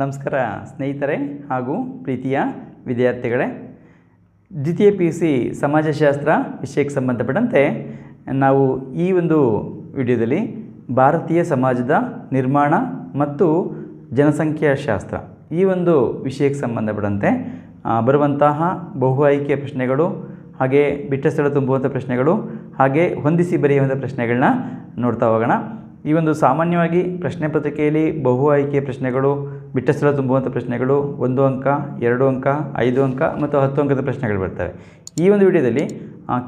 ನಮಸ್ಕಾರ ಸ್ನೇಹಿತರೆ ಹಾಗೂ ಪ್ರೀತಿಯ ವಿದ್ಯಾರ್ಥಿಗಳೇ. ದ್ವಿತೀಯ PUC ಸಮಾಜಶಾಸ್ತ್ರ ವಿಷಯಕ್ಕೆ ಸಂಬಂಧಪಟ್ಟಂತೆ ನಾವು ಈ ಒಂದು ವಿಡಿಯೋದಲ್ಲಿ ಭಾರತೀಯ ಸಮಾಜದ ನಿರ್ಮಾಣ ಮತ್ತು ಜನಸಂಖ್ಯಾಶಾಸ್ತ್ರ ಈ ಒಂದು ವಿಷಯಕ್ಕೆ ಸಂಬಂಧಪಟ್ಟಂತೆ ಬರುವಂತಹ ಬಹು ಆಯ್ಕೆಯ ಪ್ರಶ್ನೆಗಳು, ಹಾಗೆ ಬಿಟ್ಟ ಸ್ಥಳ ತುಂಬುವಂಥ ಪ್ರಶ್ನೆಗಳು, ಹಾಗೆ ಹೊಂದಿಸಿ ಬರೆಯುವಂಥ ಪ್ರಶ್ನೆಗಳನ್ನ ನೋಡ್ತಾ ಹೋಗೋಣ. ಈ ಒಂದು ಸಾಮಾನ್ಯವಾಗಿ ಪ್ರಶ್ನೆ ಪತ್ರಿಕೆಯಲ್ಲಿ ಬಹು ಆಯ್ಕೆಯ ಪ್ರಶ್ನೆಗಳು, ಬಿಟ್ಟ ಸ್ಥಳ ತುಂಬುವಂಥ ಪ್ರಶ್ನೆಗಳು 1 ಅಂಕ, 2 ಅಂಕ, 5 ಅಂಕ ಮತ್ತು 10 ಅಂಕದ ಪ್ರಶ್ನೆಗಳು ಬರ್ತವೆ. ಈ ಒಂದು ವಿಡಿಯೋದಲ್ಲಿ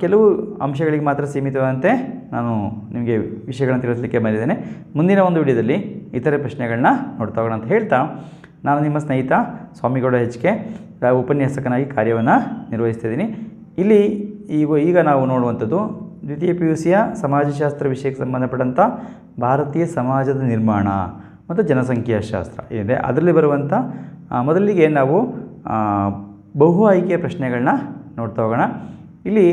ಕೆಲವು ಅಂಶಗಳಿಗೆ ಮಾತ್ರ ಸೀಮಿತವಾದಂತೆ ನಾನು ನಿಮಗೆ ವಿಷಯಗಳನ್ನು ತಿಳಿಸಲಿಕ್ಕೆ ಬಂದಿದ್ದೇನೆ. ಮುಂದಿನ ಒಂದು ವಿಡಿಯೋದಲ್ಲಿ ಇತರೆ ಪ್ರಶ್ನೆಗಳನ್ನ ನೋಡ್ತಾ ಹೋಗೋಣ ಅಂತ ಹೇಳ್ತಾ, ನಾನು ನಿಮ್ಮ ಸ್ನೇಹಿತ ಸ್ವಾಮಿಗೌಡ HK ಉಪನ್ಯಾಸಕನಾಗಿ ಕಾರ್ಯವನ್ನು ನಿರ್ವಹಿಸ್ತಿದ್ದೀನಿ. ಇಲ್ಲಿ ಈಗ ನಾವು ನೋಡುವಂಥದ್ದು ದ್ವಿತೀಯ PUCಯ ಸಮಾಜಶಾಸ್ತ್ರ ವಿಷಯಕ್ಕೆ ಸಂಬಂಧಪಟ್ಟಂಥ ಭಾರತೀಯ ಸಮಾಜದ ನಿರ್ಮಾಣ ಮತ್ತು ಜನಸಂಖ್ಯಾಶಾಸ್ತ್ರ ಏನಿದೆ ಅದರಲ್ಲಿ ಬರುವಂಥ ಮೊದಲಿಗೆ ನಾವು ಬಹು ಆಯ್ಕೆಯ ಪ್ರಶ್ನೆಗಳನ್ನ ನೋಡ್ತಾ ಹೋಗೋಣ. ಇಲ್ಲಿ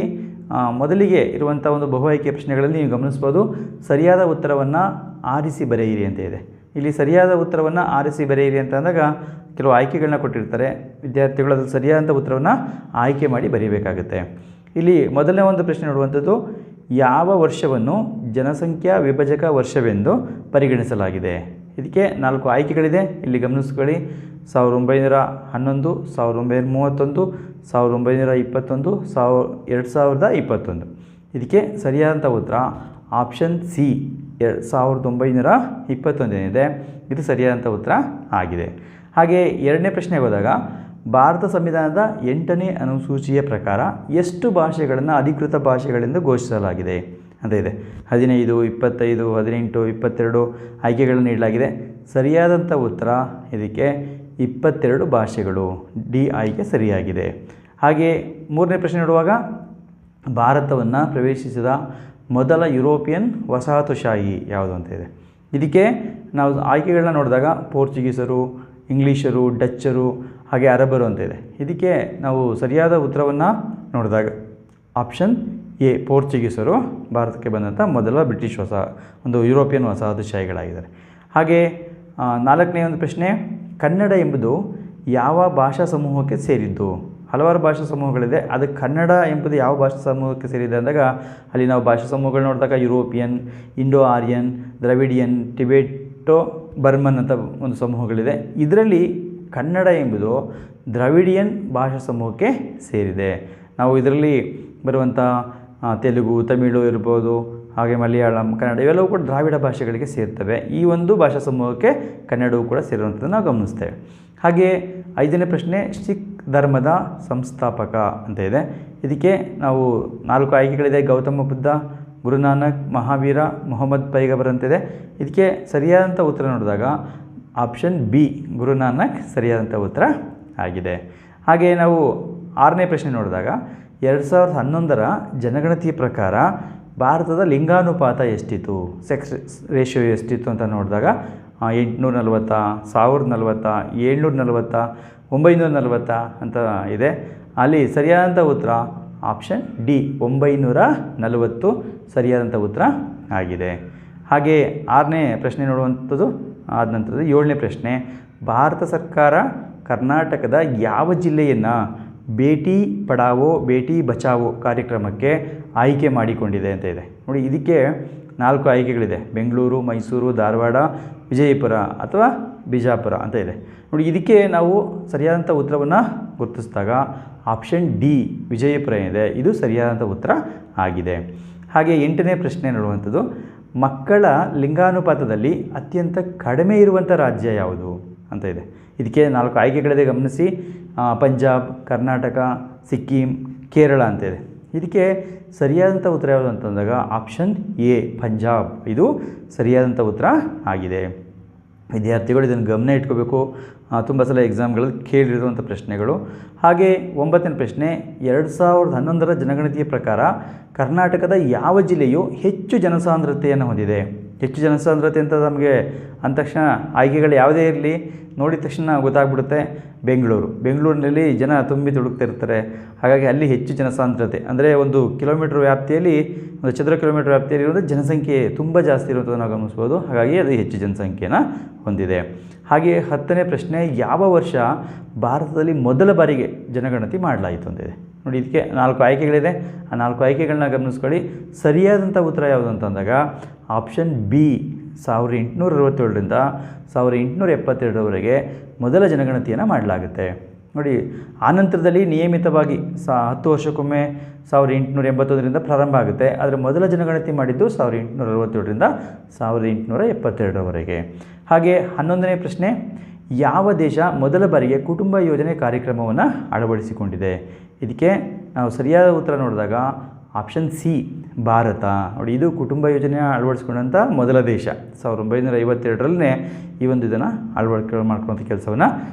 ಮೊದಲಿಗೆ ಇರುವಂಥ ಒಂದು ಬಹು ಆಯ್ಕೆಯ ಪ್ರಶ್ನೆಗಳಲ್ಲಿ ನೀವು ಗಮನಿಸ್ಬೋದು, ಸರಿಯಾದ ಉತ್ತರವನ್ನು ಆರಿಸಿ ಬರೆಯಿರಿ ಅಂತ ಇದೆ. ಇಲ್ಲಿ ಸರಿಯಾದ ಉತ್ತರವನ್ನು ಆರಿಸಿ ಬರೆಯಿರಿ ಅಂತ ಅಂದಾಗ ಕೆಲವು ಆಯ್ಕೆಗಳನ್ನ ಕೊಟ್ಟಿರ್ತಾರೆ. ವಿದ್ಯಾರ್ಥಿಗಳು ಅದ್ರಲ್ಲಿ ಸರಿಯಾದಂಥ ಉತ್ತರವನ್ನು ಆಯ್ಕೆ ಮಾಡಿ ಬರೀಬೇಕಾಗುತ್ತೆ. ಇಲ್ಲಿ ಮೊದಲನೇ ಒಂದು ಪ್ರಶ್ನೆ ನೋಡುವಂಥದ್ದು, ಯಾವ ವರ್ಷವನ್ನು ಜನಸಂಖ್ಯಾ ವಿಭಜಕ ವರ್ಷವೆಂದು ಪರಿಗಣಿಸಲಾಗಿದೆ? ಇದಕ್ಕೆ 4 ಆಯ್ಕೆಗಳಿದೆ. ಇಲ್ಲಿ ಗಮನಿಸ್ಕೊಳ್ಳಿ. 1911, 1931, 1921, 2021. ಇದಕ್ಕೆ ಸರಿಯಾದಂಥ ಉತ್ತರ ಆಪ್ಷನ್ ಸಿ 1921 ಏನಿದೆ ಇದು ಸರಿಯಾದಂಥ ಉತ್ತರ ಆಗಿದೆ. ಹಾಗೆ ಎರಡನೇ ಪ್ರಶ್ನೆಗೆ ಹೋದಾಗ, ಭಾರತ ಸಂವಿಧಾನದ 8ನೇ ಅನುಸೂಚಿಯ ಪ್ರಕಾರ ಎಷ್ಟು ಭಾಷೆಗಳನ್ನು ಅಧಿಕೃತ ಭಾಷೆಗಳೆಂದು ಘೋಷಿಸಲಾಗಿದೆ ಅಂತ ಇದೆ. 15, 25, 18, 22 ಆಯ್ಕೆಗಳನ್ನು ನೀಡಲಾಗಿದೆ. ಸರಿಯಾದಂಥ ಉತ್ತರ ಇದಕ್ಕೆ 22 ಭಾಷೆಗಳು. ಡಿ ಆಯ್ಕೆ ಸರಿಯಾಗಿದೆ. ಹಾಗೆ ಮೂರನೇ ಪ್ರಶ್ನೆ ನೋಡುವಾಗ, ಭಾರತವನ್ನು ಪ್ರವೇಶಿಸಿದ ಮೊದಲ ಯುರೋಪಿಯನ್ ವಸಾಹತುಶಾಹಿ ಯಾವುದು ಅಂತ ಇದೆ. ಇದಕ್ಕೆ ನಾವು ಆಯ್ಕೆಗಳನ್ನ ನೋಡಿದಾಗ ಪೋರ್ಚುಗೀಸರು, ಇಂಗ್ಲೀಷರು, ಡಚ್ಚರು, ಹಾಗೆ ಅರಬರು ಅಂತ ಇದೆ. ಇದಕ್ಕೆ ನಾವು ಸರಿಯಾದ ಉತ್ತರವನ್ನು ನೋಡಿದಾಗ ಆಪ್ಷನ್ ಎ ಪೋರ್ಚುಗೀಸರು ಭಾರತಕ್ಕೆ ಬಂದಂಥ ಮೊದಲ ಬ್ರಿಟಿಷ್ ಒಂದು ಯುರೋಪಿಯನ್ ವಸಾಹತುಶಾಹಿಗಳಾಗಿದ್ದಾರೆ. ಹಾಗೆ ನಾಲ್ಕನೇ ಒಂದು ಪ್ರಶ್ನೆ, ಕನ್ನಡ ಎಂಬುದು ಯಾವ ಭಾಷಾ ಸಮೂಹಕ್ಕೆ ಸೇರಿದ್ದು? ಹಲವಾರು ಭಾಷಾ ಸಮೂಹಗಳಿದೆ, ಅದಕ್ಕೆ ಕನ್ನಡ ಎಂಬುದು ಯಾವ ಭಾಷಾ ಸಮೂಹಕ್ಕೆ ಸೇರಿದೆ ಅಂದಾಗ ಅಲ್ಲಿ ನಾವು ಭಾಷಾ ಸಮೂಹಗಳು ನೋಡಿದಾಗ European, Indo Aryan, Dravidian, Tibeto Burman ಅಂತ ಒಂದು ಸಮೂಹಗಳಿದೆ. ಇದರಲ್ಲಿ ಕನ್ನಡ ಎಂಬುದು ದ್ರವಿಡಿಯನ್ ಭಾಷಾ ಸಮೂಹಕ್ಕೆ ಸೇರಿದೆ. ನಾವು ಇದರಲ್ಲಿ ಬರುವಂಥ ತೆಲುಗು, ತಮಿಳು ಇರ್ಬೋದು, ಹಾಗೆ ಮಲಯಾಳಂ, ಕನ್ನಡ ಇವೆಲ್ಲವೂ ಕೂಡ ದ್ರಾವಿಡ ಭಾಷೆಗಳಿಗೆ ಸೇರ್ತವೆ. ಈ ಒಂದು ಭಾಷಾ ಸಮೂಹಕ್ಕೆ ಕನ್ನಡವೂ ಕೂಡ ಸೇರುವಂಥದ್ದನ್ನು ನಾವು ಗಮನಿಸ್ತೇವೆ. ಹಾಗೆ ಐದನೇ ಪ್ರಶ್ನೆ, ಸಿಖ್ ಧರ್ಮದ ಸಂಸ್ಥಾಪಕ ಅಂತ ಇದೆ. ಇದಕ್ಕೆ ನಾವು 4 ಆಯ್ಕೆಗಳಿದೆ. ಗೌತಮ ಬುದ್ಧ, ಗುರುನಾನಕ್, ಮಹಾವೀರ, ಮೊಹಮ್ಮದ್ ಪೈಗಂಬರ್ ಅಂತಿದೆ. ಇದಕ್ಕೆ ಸರಿಯಾದಂಥ ಉತ್ತರ ನೋಡಿದಾಗ ಆಪ್ಷನ್ ಬಿ ಗುರುನಾನಕ್ ಸರಿಯಾದಂಥ ಉತ್ತರ ಆಗಿದೆ. ಹಾಗೆ ನಾವು 6ನೇ ಪ್ರಶ್ನೆ ನೋಡಿದಾಗ, 2011ರ ಜನಗಣತಿಯ ಪ್ರಕಾರ ಭಾರತದ ಲಿಂಗಾನುಪಾತ ಎಷ್ಟಿತ್ತು, ಸೆಕ್ಸ್ ರೇಷಿಯೋ ಎಷ್ಟಿತ್ತು ಅಂತ ನೋಡಿದಾಗ 840, 1040, 740, 940 ಅಂತ ಇದೆ. ಅಲ್ಲಿ ಸರಿಯಾದಂಥ ಉತ್ತರ ಆಪ್ಷನ್ ಡಿ 940 ಸರಿಯಾದಂಥ ಉತ್ತರ ಆಗಿದೆ. ಹಾಗೆ 6ನೇ ಪ್ರಶ್ನೆ ನೋಡುವಂಥದ್ದು ಆದ ನಂತರದ 7ನೇ ಪ್ರಶ್ನೆ, ಭಾರತ ಸರ್ಕಾರ ಕರ್ನಾಟಕದ ಯಾವ ಜಿಲ್ಲೆಯನ್ನು ಬೇಟಿ ಪಡಾವೋ ಬೇಟಿ ಬಚಾವೋ ಕಾರ್ಯಕ್ರಮಕ್ಕೆ ಆಯ್ಕೆ ಮಾಡಿಕೊಂಡಿದೆ ಅಂತ ಇದೆ. ನೋಡಿ, ಇದಕ್ಕೆ 4 ಆಯ್ಕೆಗಳಿದೆ. ಬೆಂಗಳೂರು, ಮೈಸೂರು, ಧಾರವಾಡ, ವಿಜಯಪುರ ಅಥವಾ ಬಿಜಾಪುರ ಅಂತ ಇದೆ. ನೋಡಿ, ಇದಕ್ಕೆ ನಾವು ಸರಿಯಾದಂಥ ಉತ್ತರವನ್ನು ಗುರುತಿಸಿದಾಗ ಆಪ್ಷನ್ ಡಿ ವಿಜಯಪುರ ಏನಿದೆ ಇದು ಸರಿಯಾದಂಥ ಉತ್ತರ ಆಗಿದೆ. ಹಾಗೆ 8ನೇ ಪ್ರಶ್ನೆ ನೋಡುವಂಥದ್ದು, ಮಕ್ಕಳ ಲಿಂಗಾನುಪಾತದಲ್ಲಿ ಅತ್ಯಂತ ಕಡಿಮೆ ಇರುವಂಥ ರಾಜ್ಯ ಯಾವುದು ಅಂತ ಇದೆ. ಇದಕ್ಕೆ 4 ಆಯ್ಕೆಗಳಿದೆ, ಗಮನಿಸಿ. ಪಂಜಾಬ್, ಕರ್ನಾಟಕ, ಸಿಕ್ಕಿಂ, ಕೇರಳ ಅಂತ ಇದೆ. ಇದಕ್ಕೆ ಸರಿಯಾದಂಥ ಉತ್ತರ ಯಾವುದು ಅಂತಂದಾಗ ಆಪ್ಷನ್ ಎ ಪಂಜಾಬ್ ಇದು ಸರಿಯಾದಂಥ ಉತ್ತರ ಆಗಿದೆ. ವಿದ್ಯಾರ್ಥಿಗಳು ಇದನ್ನು ಗಮನ ಇಟ್ಕೋಬೇಕು. ತುಂಬ ಸಲ ಎಕ್ಸಾಮ್ಗಳಲ್ಲಿ ಕೇಳಿರುವಂಥ ಪ್ರಶ್ನೆಗಳು. ಹಾಗೆ 9ನೇ ಪ್ರಶ್ನೆ, 2011ರ ಜನಗಣತಿಯ ಪ್ರಕಾರ ಕರ್ನಾಟಕದ ಯಾವ ಜಿಲ್ಲೆಯು ಹೆಚ್ಚು ಜನಸಾಂದ್ರತೆಯನ್ನು ಹೊಂದಿದೆ? ಹೆಚ್ಚು ಜನಸಾಂದ್ರತೆ ಅಂತ ನಮಗೆ ಅಂದ ತಕ್ಷಣ ಆಯ್ಕೆಗಳು ಯಾವುದೇ ಇರಲಿ ನೋಡಿದ ತಕ್ಷಣ ಗೊತ್ತಾಗ್ಬಿಡುತ್ತೆ. ಬೆಂಗಳೂರಿನಲ್ಲಿ ಜನ ತುಂಬಿ ತುಳುಕ್ತಿರ್ತಾರೆ. ಹಾಗಾಗಿ ಅಲ್ಲಿ ಹೆಚ್ಚು ಜನಸಾಂದ್ರತೆ ಅಂದರೆ ಒಂದು ಕಿಲೋಮೀಟರ್ ವ್ಯಾಪ್ತಿಯಲ್ಲಿ, ಒಂದು ಚದರ ಕಿಲೋಮೀಟರ್ ವ್ಯಾಪ್ತಿಯಲ್ಲಿ ಇರೋದು ಜನಸಂಖ್ಯೆ ತುಂಬ ಜಾಸ್ತಿ ಇರುವಂಥದ್ದು ನಾವು ಗಮನಿಸ್ಬೋದು. ಹಾಗಾಗಿ ಅದು ಹೆಚ್ಚು ಜನಸಂಖ್ಯೆಯನ್ನು ಹೊಂದಿದೆ. ಹಾಗೆ 10ನೇ ಪ್ರಶ್ನೆ, ಯಾವ ವರ್ಷ ಭಾರತದಲ್ಲಿ ಮೊದಲ ಬಾರಿಗೆ ಜನಗಣತಿ ಮಾಡಲಾಯಿತು ಅಂತಿದೆ. ನೋಡಿ, ಇದಕ್ಕೆ 4 ಆಯ್ಕೆಗಳಿದೆ. ಆ 4 ಆಯ್ಕೆಗಳನ್ನ ಗಮನಿಸ್ಕೊಳ್ಳಿ. ಸರಿಯಾದಂಥ ಉತ್ತರ ಯಾವುದು ಅಂತಂದಾಗ ಆಪ್ಷನ್ ಬಿ 1867ರಿಂದ 1872ರವರೆಗೆ ಮೊದಲ ಜನಗಣತಿಯನ್ನು ಮಾಡಲಾಗುತ್ತೆ. ನೋಡಿ, ಆನಂತರದಲ್ಲಿ ನಿಯಮಿತವಾಗಿ 10 ವರ್ಷಕ್ಕೊಮ್ಮೆ 1881ರಿಂದ ಪ್ರಾರಂಭ ಆಗುತ್ತೆ. ಆದರೆ ಮೊದಲ ಜನಗಣತಿ ಮಾಡಿದ್ದು 1867ರಿಂದ 1872ರವರೆಗೆ. ಹಾಗೆ 11ನೇ ಪ್ರಶ್ನೆ, ಯಾವ ದೇಶ ಮೊದಲ ಬಾರಿಗೆ ಕುಟುಂಬ ಯೋಜನೆ ಕಾರ್ಯಕ್ರಮವನ್ನು ಅಳವಡಿಸಿಕೊಂಡಿದೆ? ಇದಕ್ಕೆ ನಾವು ಸರಿಯಾದ ಉತ್ತರ ನೋಡಿದಾಗ ಆಪ್ಷನ್ ಸಿ ಭಾರತ. ನೋಡಿ, ಇದು ಕುಟುಂಬ ಯೋಜನೆ ಅಳವಡಿಸ್ಕೊಂಡಂಥ ಮೊದಲ ದೇಶ. 1952ರಲ್ಲೇ ಈ ಒಂದು ಇದನ್ನು ಅಳವಡಿಕೆ ಮಾಡ್ಕೊಳ್ಳೋಂಥ ಕೆಲಸವನ್ನು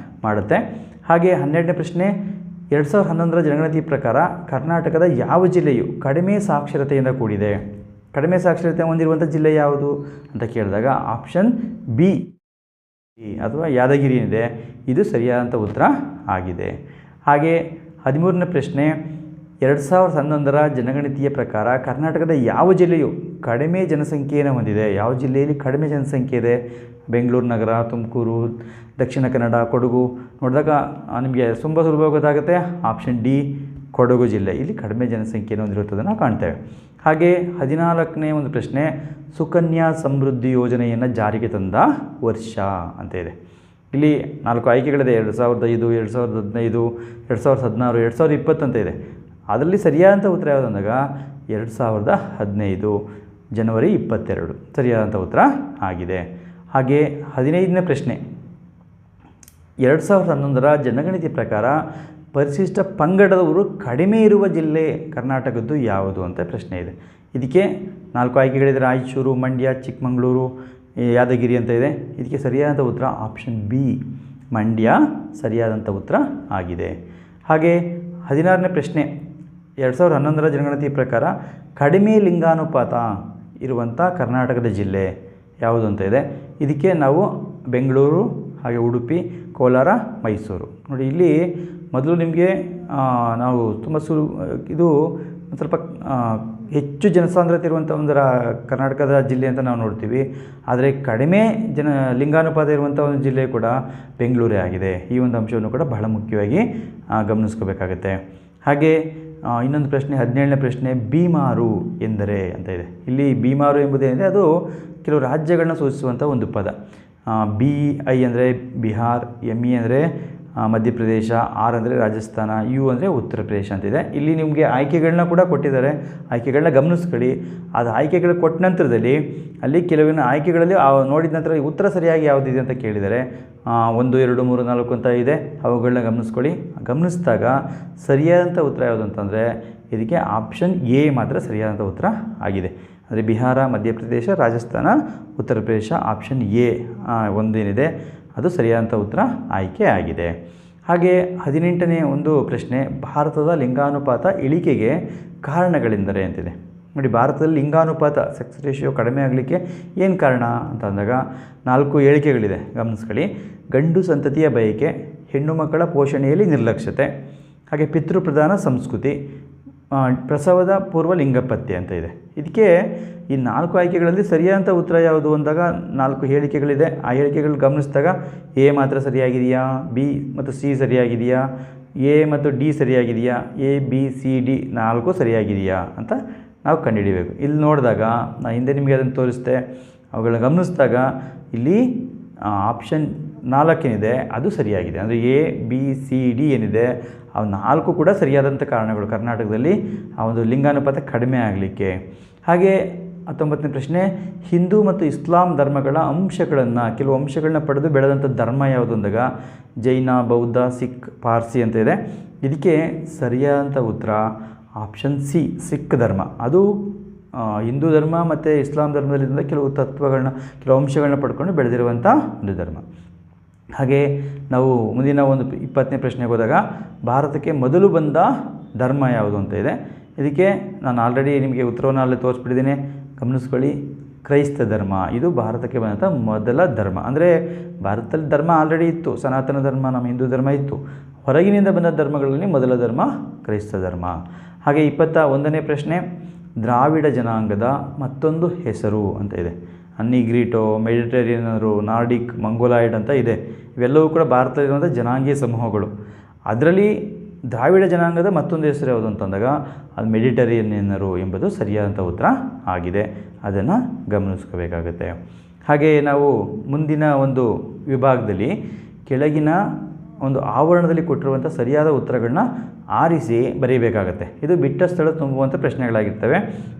ಮಾಡುತ್ತೆ. ಹಾಗೆ 12ನೇ ಪ್ರಶ್ನೆ, 2011ರ ಜನಗಣತಿ ಪ್ರಕಾರ ಕರ್ನಾಟಕದ ಯಾವ ಜಿಲ್ಲೆಯು ಕಡಿಮೆ ಸಾಕ್ಷರತೆಯಿಂದ ಕೂಡಿದೆ? ಕಡಿಮೆ ಸಾಕ್ಷರತೆ ಹೊಂದಿರುವಂಥ ಜಿಲ್ಲೆ ಯಾವುದು ಅಂತ ಕೇಳಿದಾಗ ಆಪ್ಷನ್ ಬಿ ಅಥವಾ ಯಾದಗಿರಿ ಏನಿದೆ, ಇದು ಸರಿಯಾದಂಥ ಉತ್ತರ ಆಗಿದೆ. ಹಾಗೆ 13ನೇ ಪ್ರಶ್ನೆ, 2011ರ ಜನಗಣತಿಯ ಪ್ರಕಾರ ಕರ್ನಾಟಕದ ಯಾವ ಜಿಲ್ಲೆಯು ಕಡಿಮೆ ಜನಸಂಖ್ಯೆಯನ್ನು ಹೊಂದಿದೆ? ಯಾವ ಜಿಲ್ಲೆಯಲ್ಲಿ ಕಡಿಮೆ ಜನಸಂಖ್ಯೆ ಇದೆ? ಬೆಂಗಳೂರು ನಗರ, ತುಮಕೂರು, ದಕ್ಷಿಣ ಕನ್ನಡ, ಕೊಡಗು. ನೋಡಿದಾಗ ನಿಮಗೆ ತುಂಬ ಸುಲಭವಾಗಿ ಗೊತ್ತಾಗುತ್ತೆ. ಆಪ್ಷನ್ ಡಿ ಕೊಡಗು ಜಿಲ್ಲೆ ಇಲ್ಲಿ ಕಡಿಮೆ ಜನಸಂಖ್ಯೆಯನ್ನು ಹೊಂದಿರುವುದನ್ನು ಕಾಣ್ತೇವೆ. ಹಾಗೆ 14ನೇ ಒಂದು ಪ್ರಶ್ನೆ, ಸುಕನ್ಯಾ ಸಮೃದ್ಧಿ ಯೋಜನೆಯನ್ನು ಜಾರಿಗೆ ತಂದ ವರ್ಷ ಅಂತ ಇದೆ. ಇಲ್ಲಿ 4 ಆಯ್ಕೆಗಳಿದೆ. 2005, 2015, 2016, 2020 ಅಂತ ಇದೆ. ಅದರಲ್ಲಿ ಸರಿಯಾದಂಥ ಉತ್ತರ ಯಾವುದು ಅಂದಾಗ 2015 ಜನವರಿ 22 ಸರಿಯಾದಂಥ ಉತ್ತರ ಆಗಿದೆ. ಹಾಗೆ 15ನೇ ಪ್ರಶ್ನೆ, 2011ರ ಜನಗಣತಿ ಪ್ರಕಾರ ಪರಿಶಿಷ್ಟ ಪಂಗಡದವರು ಕಡಿಮೆ ಇರುವ ಜಿಲ್ಲೆ ಕರ್ನಾಟಕದ್ದು ಯಾವುದು ಅಂತ ಪ್ರಶ್ನೆ ಇದೆ. ಇದಕ್ಕೆ 4 ಆಯ್ಕೆಗಳಿದೆ. ರಾಯಚೂರು, ಮಂಡ್ಯ, ಚಿಕ್ಕಮಗಳೂರು, ಯಾದಗಿರಿ ಅಂತ ಇದೆ. ಇದಕ್ಕೆ ಸರಿಯಾದಂಥ ಉತ್ತರ ಆಪ್ಷನ್ ಬಿ ಮಂಡ್ಯ ಸರಿಯಾದಂಥ ಉತ್ತರ ಆಗಿದೆ. ಹಾಗೆ 16ನೇ ಪ್ರಶ್ನೆ, 2011ರ ಜನಗಣತಿ ಪ್ರಕಾರ ಕಡಿಮೆ ಲಿಂಗಾನುಪಾತ ಇರುವಂಥ ಕರ್ನಾಟಕದ ಜಿಲ್ಲೆ ಯಾವುದು ಅಂತ ಇದೆ. ಇದಕ್ಕೆ ನಾವು ಬೆಂಗಳೂರು, ಹಾಗೆ ಉಡುಪಿ, ಕೋಲಾರ, ಮೈಸೂರು. ನೋಡಿ, ಇಲ್ಲಿ ಮೊದಲು ನಿಮಗೆ ನಾವು ತುಂಬ ಇದು ಸ್ವಲ್ಪ ಹೆಚ್ಚು ಜನಸಾಂದ್ರತೆ ಇರುವಂಥ ಒಂದು ಕರ್ನಾಟಕದ ಜಿಲ್ಲೆ ಅಂತ ನಾವು ನೋಡ್ತೀವಿ. ಆದರೆ ಕಡಿಮೆ ಲಿಂಗಾನುಪಾತ ಇರುವಂಥ ಒಂದು ಜಿಲ್ಲೆ ಕೂಡ ಬೆಂಗಳೂರೇ ಆಗಿದೆ. ಈ ಒಂದು ಅಂಶವನ್ನು ಕೂಡ ಬಹಳ ಮುಖ್ಯವಾಗಿ ಗಮನಿಸ್ಕೋಬೇಕಾಗತ್ತೆ. ಹಾಗೆ ಇನ್ನೊಂದು ಪ್ರಶ್ನೆ, 17ನೇ ಪ್ರಶ್ನೆ, ಬೀಮಾರು ಎಂದರೆ ಅಂತ ಇದೆ. ಇಲ್ಲಿ ಬೀಮಾರು ಎಂಬುದೇನಿದೆ ಅದು ಕೆಲವು ರಾಜ್ಯಗಳನ್ನ ಸೂಚಿಸುವಂಥ ಒಂದು ಪದ. BI ಅಂದರೆ ಬಿಹಾರ್, ME ಅಂದರೆ ಮಧ್ಯಪ್ರದೇಶ, R ಅಂದರೆ ರಾಜಸ್ಥಾನ, U ಅಂದರೆ ಉತ್ತರ ಪ್ರದೇಶ ಅಂತಿದೆ. ಇಲ್ಲಿ ನಿಮಗೆ ಆಯ್ಕೆಗಳನ್ನ ಕೂಡ ಕೊಟ್ಟಿದ್ದಾರೆ. ಆಯ್ಕೆಗಳನ್ನ ಗಮನಿಸ್ಕೊಳ್ಳಿ. ಅದು ಆಯ್ಕೆಗಳು ಕೊಟ್ಟ ನಂತರದಲ್ಲಿ ಅಲ್ಲಿ ಕೆಲವಿನ ಆಯ್ಕೆಗಳಲ್ಲಿ ನೋಡಿದ ನಂತರ ಉತ್ತರ ಸರಿಯಾಗಿ ಯಾವುದಿದೆ ಅಂತ ಕೇಳಿದ್ದಾರೆ. 1, 2, 3, 4 ಅಂತ ಇದೆ. ಅವುಗಳನ್ನ ಗಮನಿಸ್ಕೊಳ್ಳಿ. ಗಮನಿಸಿದಾಗ ಸರಿಯಾದಂಥ ಉತ್ತರ ಯಾವುದು ಅಂತಂದರೆ ಇದಕ್ಕೆ ಆಪ್ಷನ್ ಎ ಮಾತ್ರ ಸರಿಯಾದಂಥ ಉತ್ತರ ಆಗಿದೆ. ಅಂದರೆ ಬಿಹಾರ, ಮಧ್ಯಪ್ರದೇಶ, ರಾಜಸ್ಥಾನ, ಉತ್ತರ ಪ್ರದೇಶ, ಆಪ್ಷನ್ ಎ ಒಂದೇನಿದೆ ಅದು ಸರಿಯಾದಂಥ ಉತ್ತರ ಆಯ್ಕೆ ಆಗಿದೆ. ಹಾಗೆ 18ನೇ ಒಂದು ಪ್ರಶ್ನೆ, ಭಾರತದ ಲಿಂಗಾನುಪಾತ ಇಳಿಕೆಗೆ ಕಾರಣಗಳೆಂದರೆ ಅಂತಿದೆ. ನೋಡಿ, ಭಾರತದಲ್ಲಿ ಲಿಂಗಾನುಪಾತ ಸೆಕ್ಸ್ ರೇಷಿಯೋ ಕಡಿಮೆ ಆಗಲಿಕ್ಕೆ ಏನು ಕಾರಣ ಅಂತ ಅಂದಾಗ 4 ಹೇಳಿಕೆಗಳಿದೆ, ಗಮನಿಸ್ಕೊಳ್ಳಿ. ಗಂಡು ಸಂತತಿಯ ಬಯಕೆ, ಹೆಣ್ಣು ಮಕ್ಕಳ ಪೋಷಣೆಯಲ್ಲಿ ನಿರ್ಲಕ್ಷ್ಯತೆ, ಹಾಗೆ ಪಿತೃಪ್ರಧಾನ ಸಂಸ್ಕೃತಿ, ಪ್ರಸವದ ಪೂರ್ವ ಲಿಂಗಪತ್ತೆ ಅಂತ ಇದೆ. ಇದಕ್ಕೆ ಈ 4 ಆಯ್ಕೆಗಳಲ್ಲಿ ಸರಿಯಾದಂಥ ಉತ್ತರ ಯಾವುದು ಅಂದಾಗ 4 ಹೇಳಿಕೆಗಳಿದೆ. ಆ ಹೇಳಿಕೆಗಳು ಗಮನಿಸಿದಾಗ ಎ ಮಾತ್ರ ಸರಿಯಾಗಿದೆಯಾ, ಬಿ ಮತ್ತು ಸಿ ಸರಿಯಾಗಿದೆಯಾ, ಎ ಮತ್ತು ಡಿ ಸರಿಯಾಗಿದೆಯಾ, ABCD 4 ಸರಿಯಾಗಿದೆಯಾ ಅಂತ ನಾವು ಕಂಡುಹಿಡಿಯಬೇಕು. ಇಲ್ಲಿ ನೋಡಿದಾಗ ನಾನು ಹಿಂದೆ ನಿಮಗೆ ಅದನ್ನು ತೋರಿಸ್ದೆ. ಅವುಗಳನ್ನ ಗಮನಿಸಿದಾಗ ಇಲ್ಲಿ ಆಪ್ಷನ್ 4 ಏನಿದೆ ಅದು ಸರಿಯಾಗಿದೆ. ಅಂದರೆ ABCD ಏನಿದೆ ಅವು 4 ಕೂಡ ಸರಿಯಾದಂಥ ಕಾರಣಗಳು ಕರ್ನಾಟಕದಲ್ಲಿ ಆ ಒಂದು ಲಿಂಗಾನುಪಾತ ಕಡಿಮೆ ಆಗಲಿಕ್ಕೆ. ಹಾಗೆ 19ನೇ ಪ್ರಶ್ನೆ, ಹಿಂದೂ ಮತ್ತು ಇಸ್ಲಾಂ ಧರ್ಮಗಳ ಕೆಲವು ಅಂಶಗಳನ್ನ ಪಡೆದು ಬೆಳೆದಂಥ ಧರ್ಮ ಯಾವುದು ಅಂದಾಗ ಜೈನ, ಬೌದ್ಧ, ಸಿಖ್, ಪಾರ್ಸಿ ಅಂತ ಇದೆ. ಇದಕ್ಕೆ ಸರಿಯಾದಂಥ ಉತ್ತರ ಆಪ್ಷನ್ ಸಿ ಸಿಖ್ ಧರ್ಮ. ಅದು ಹಿಂದೂ ಧರ್ಮ ಮತ್ತು ಇಸ್ಲಾಂ ಧರ್ಮದಲ್ಲಿಂದ ಕೆಲವು ಕೆಲವು ಅಂಶಗಳನ್ನ ಪಡ್ಕೊಂಡು ಬೆಳೆದಿರುವಂಥ ಒಂದು ಧರ್ಮ. ಹಾಗೆ ನಾವು ಮುಂದಿನ ಒಂದು 20ನೇ ಪ್ರಶ್ನೆಗೆ ಹೋದಾಗ ಭಾರತಕ್ಕೆ ಮೊದಲು ಬಂದ ಧರ್ಮ ಯಾವುದು ಅಂತ ಇದೆ. ಇದಕ್ಕೆ ನಾನು ಆಲ್ರೆಡಿ ನಿಮಗೆ ಉತ್ತರವನ್ನು ಅಲ್ಲೇ ತೋರಿಸ್ಬಿಟ್ಟಿದ್ದೀನಿ, ಗಮನಿಸ್ಕೊಳ್ಳಿ. ಕ್ರೈಸ್ತ ಧರ್ಮ. ಇದು ಭಾರತಕ್ಕೆ ಬಂದಂಥ ಮೊದಲ ಧರ್ಮ. ಅಂದರೆ ಭಾರತದಲ್ಲಿ ಧರ್ಮ ಆಲ್ರೆಡಿ ಇತ್ತು, ಸನಾತನ ಧರ್ಮ, ನಮ್ಮ ಹಿಂದೂ ಧರ್ಮ ಇತ್ತು. ಹೊರಗಿನಿಂದ ಬಂದ ಧರ್ಮಗಳಲ್ಲಿ ಮೊದಲ ಧರ್ಮ ಕ್ರೈಸ್ತ ಧರ್ಮ. ಹಾಗೆ 21ನೇ ಪ್ರಶ್ನೆ, ದ್ರಾವಿಡ ಜನಾಂಗದ ಮತ್ತೊಂದು ಹೆಸರು ಅಂತ ಇದೆ. ಅನ್ನಿಗ್ರೀಟೋ, ಮೆಡಿಟರೇನಿಯನರು, ನಾರ್ಡಿಕ್, ಮಂಗೋಲಾಯ್ಡ್ ಅಂತ ಇದೆ. ಇವೆಲ್ಲವೂ ಕೂಡ ಭಾರತದಲ್ಲಿರುವಂಥ ಜನಾಂಗೀಯ ಸಮೂಹಗಳು. ಅದರಲ್ಲಿ ದ್ರಾವಿಡ ಜನಾಂಗದ ಮತ್ತೊಂದು ಹೆಸರು ಯಾವುದು ಅಂತಂದಾಗ ಅದು ಮೆಡಿಟರೇನಿಯನ್ನರು ಎಂಬುದು ಸರಿಯಾದಂಥ ಉತ್ತರ ಆಗಿದೆ. ಅದನ್ನು ಗಮನಿಸ್ಕೋಬೇಕಾಗುತ್ತೆ. ಹಾಗೆ ನಾವು ಮುಂದಿನ ಒಂದು ವಿಭಾಗದಲ್ಲಿ ಕೆಳಗಿನ ಒಂದು ಆವರಣದಲ್ಲಿ ಕೊಟ್ಟಿರುವಂಥ ಸರಿಯಾದ ಉತ್ತರಗಳನ್ನ ಆರಿಸಿ ಬರೀಬೇಕಾಗತ್ತೆ. ಇದು ಬಿಟ್ಟ ಸ್ಥಳ ತುಂಬುವಂಥ ಪ್ರಶ್ನೆಗಳಾಗಿರ್ತವೆ.